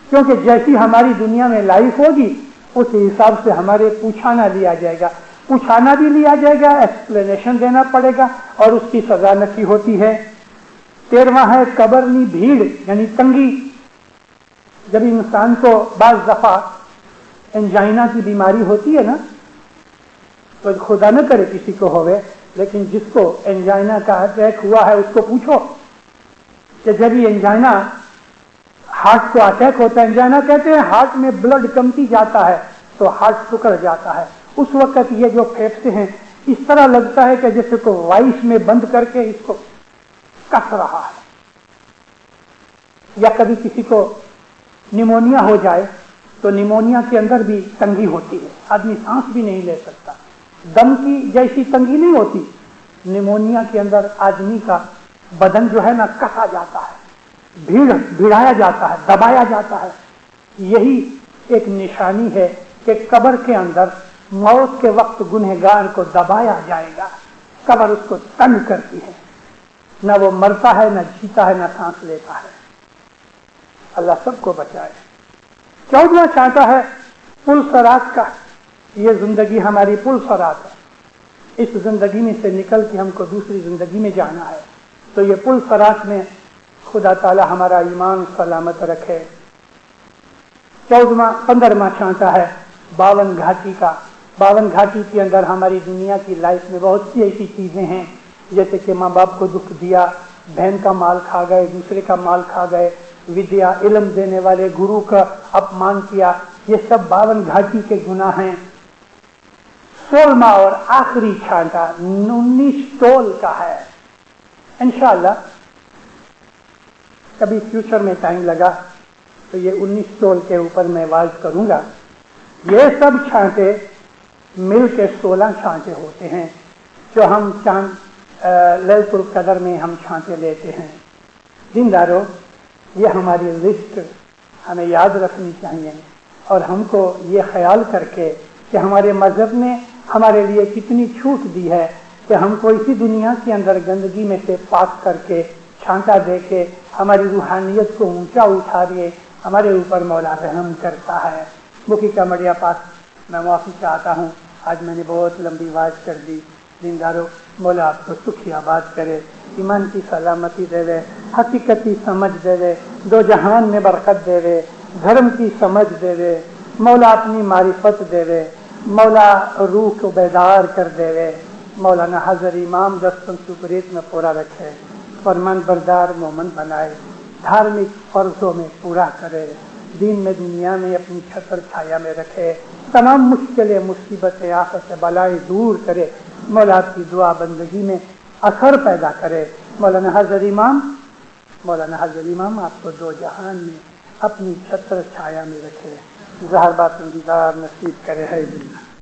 क्योंकि जैसी हमारी दुनिया में लाइफ होगी उस हिसाब से हमारे पूछाना लिया जाएगा। पूछाना भी लिया जाएगा, एक्सप्लेनेशन देना पड़ेगा और उसकी सजा नफी होती है। 13वां है कब्रनी भीड़ यानी तंगी। जब इंसान को बाज दफा एंजाइना की बीमारी होती है ना, तो खुदा न करे किसी को होवे, लेकिन जिसको एंजाइना का अटैक हुआ है उसको पूछो कि जब ये एंजाइना हार्ट को अटैक होता है, एंजाइना कहते हैं हार्ट में ब्लड कमती जाता है तो हार्ट सुकड़ जाता है। उस वक्त ये जो फेफड़े हैं इस तरह लगता है कि जैसे को वाइस में बंद करके इसको कस रहा है। या कभी किसी को निमोनिया हो जाए तो निमोनिया के अंदर भी तंगी होती है, आदमी सांस भी नहीं ले सकता। दम की जैसी तंगी नहीं होती, निमोनिया के अंदर आदमी का बदन जो है ना कसा जाता है, भिड़ाया जाता है, दबाया जाता है। यही एक निशानी है कि कब्र के अंदर मौत के वक्त गुनहगार को दबाया जाएगा। कब्र उसको तंग करती है, न वो मरता है, न जीता है, न सांस लेता है। अल्लाह सबको बचाए। 14वां चाहता है पुल सरात का। ये जिंदगी हमारी पुल सरात है। इस जिंदगी में से निकल के हमको दूसरी जिंदगी में जाना है, तो ये पुल सरात में खुदा ताला हमारा ईमान सलामत रखे। 15वां चाहता है 52 घाटी का। 52 घाटी के अंदर हमारी दुनिया की लाइफ में बहुत सी ऐसी चीजें हैं, जैसे कि माँ बाप को दुख दिया, बहन का माल खा गए, दूसरे का माल खा गए, विद्या इल्म देने वाले गुरु का अपमान किया, ये सब 52 घाटी के गुनाह हैं। 16वां और आखिरी छांटा 19 टोल का है। इंशाअल्लाह कभी फ्यूचर में टाइम लगा तो ये 19 टोल के ऊपर मैं वाज करूंगा। ये सब छांटे मिल के 16 छांटे होते हैं जो हम लैलतुल कदर में हम छांटे लेते हैं। दीनदारों, ये हमारी लिस्ट हमें याद रखनी चाहिए और हमको ये ख्याल करके कि हमारे मजहब ने हमारे लिए कितनी छूट दी है कि हमको इसी दुनिया के अंदर गंदगी में से पाक करके छांटा दे के हमारी रूहानियत को ऊंचा उठा दिए हमारे ऊपर मौला रहम करता है। मुखी कमरिया पास मैं माफ़ी चाहता हूँ, आज मैंने बहुत लंबी बात कर दी। दीनदारों, मौला आपको सुखी आबाद करे, ईमान की सलामती देवे, हकीकती समझ देवे, दो जहान में बरकत देवे, धर्म की समझ देवे, मौला अपनी मारिफत देवे, मौला रूह को बेदार कर देवे, मौलाना हजर इमाम दस्तन सुपरीत में पूरा रखे, फरमान बरदार मोमन बनाए, धार्मिक फर्जों में पूरा करे, दीन में दुनिया में अपनी छतर छाया में रखे, तमाम मुश्किलें मुसीबतें आफत बलाएं दूर करे, मौला की दुआ बंदगी में असर पैदा करे। मौलाना हजर इमाम आपको दो जहान में अपनी छत्र छाया में रखे, ज़हर बात दीदार नसीब करे है।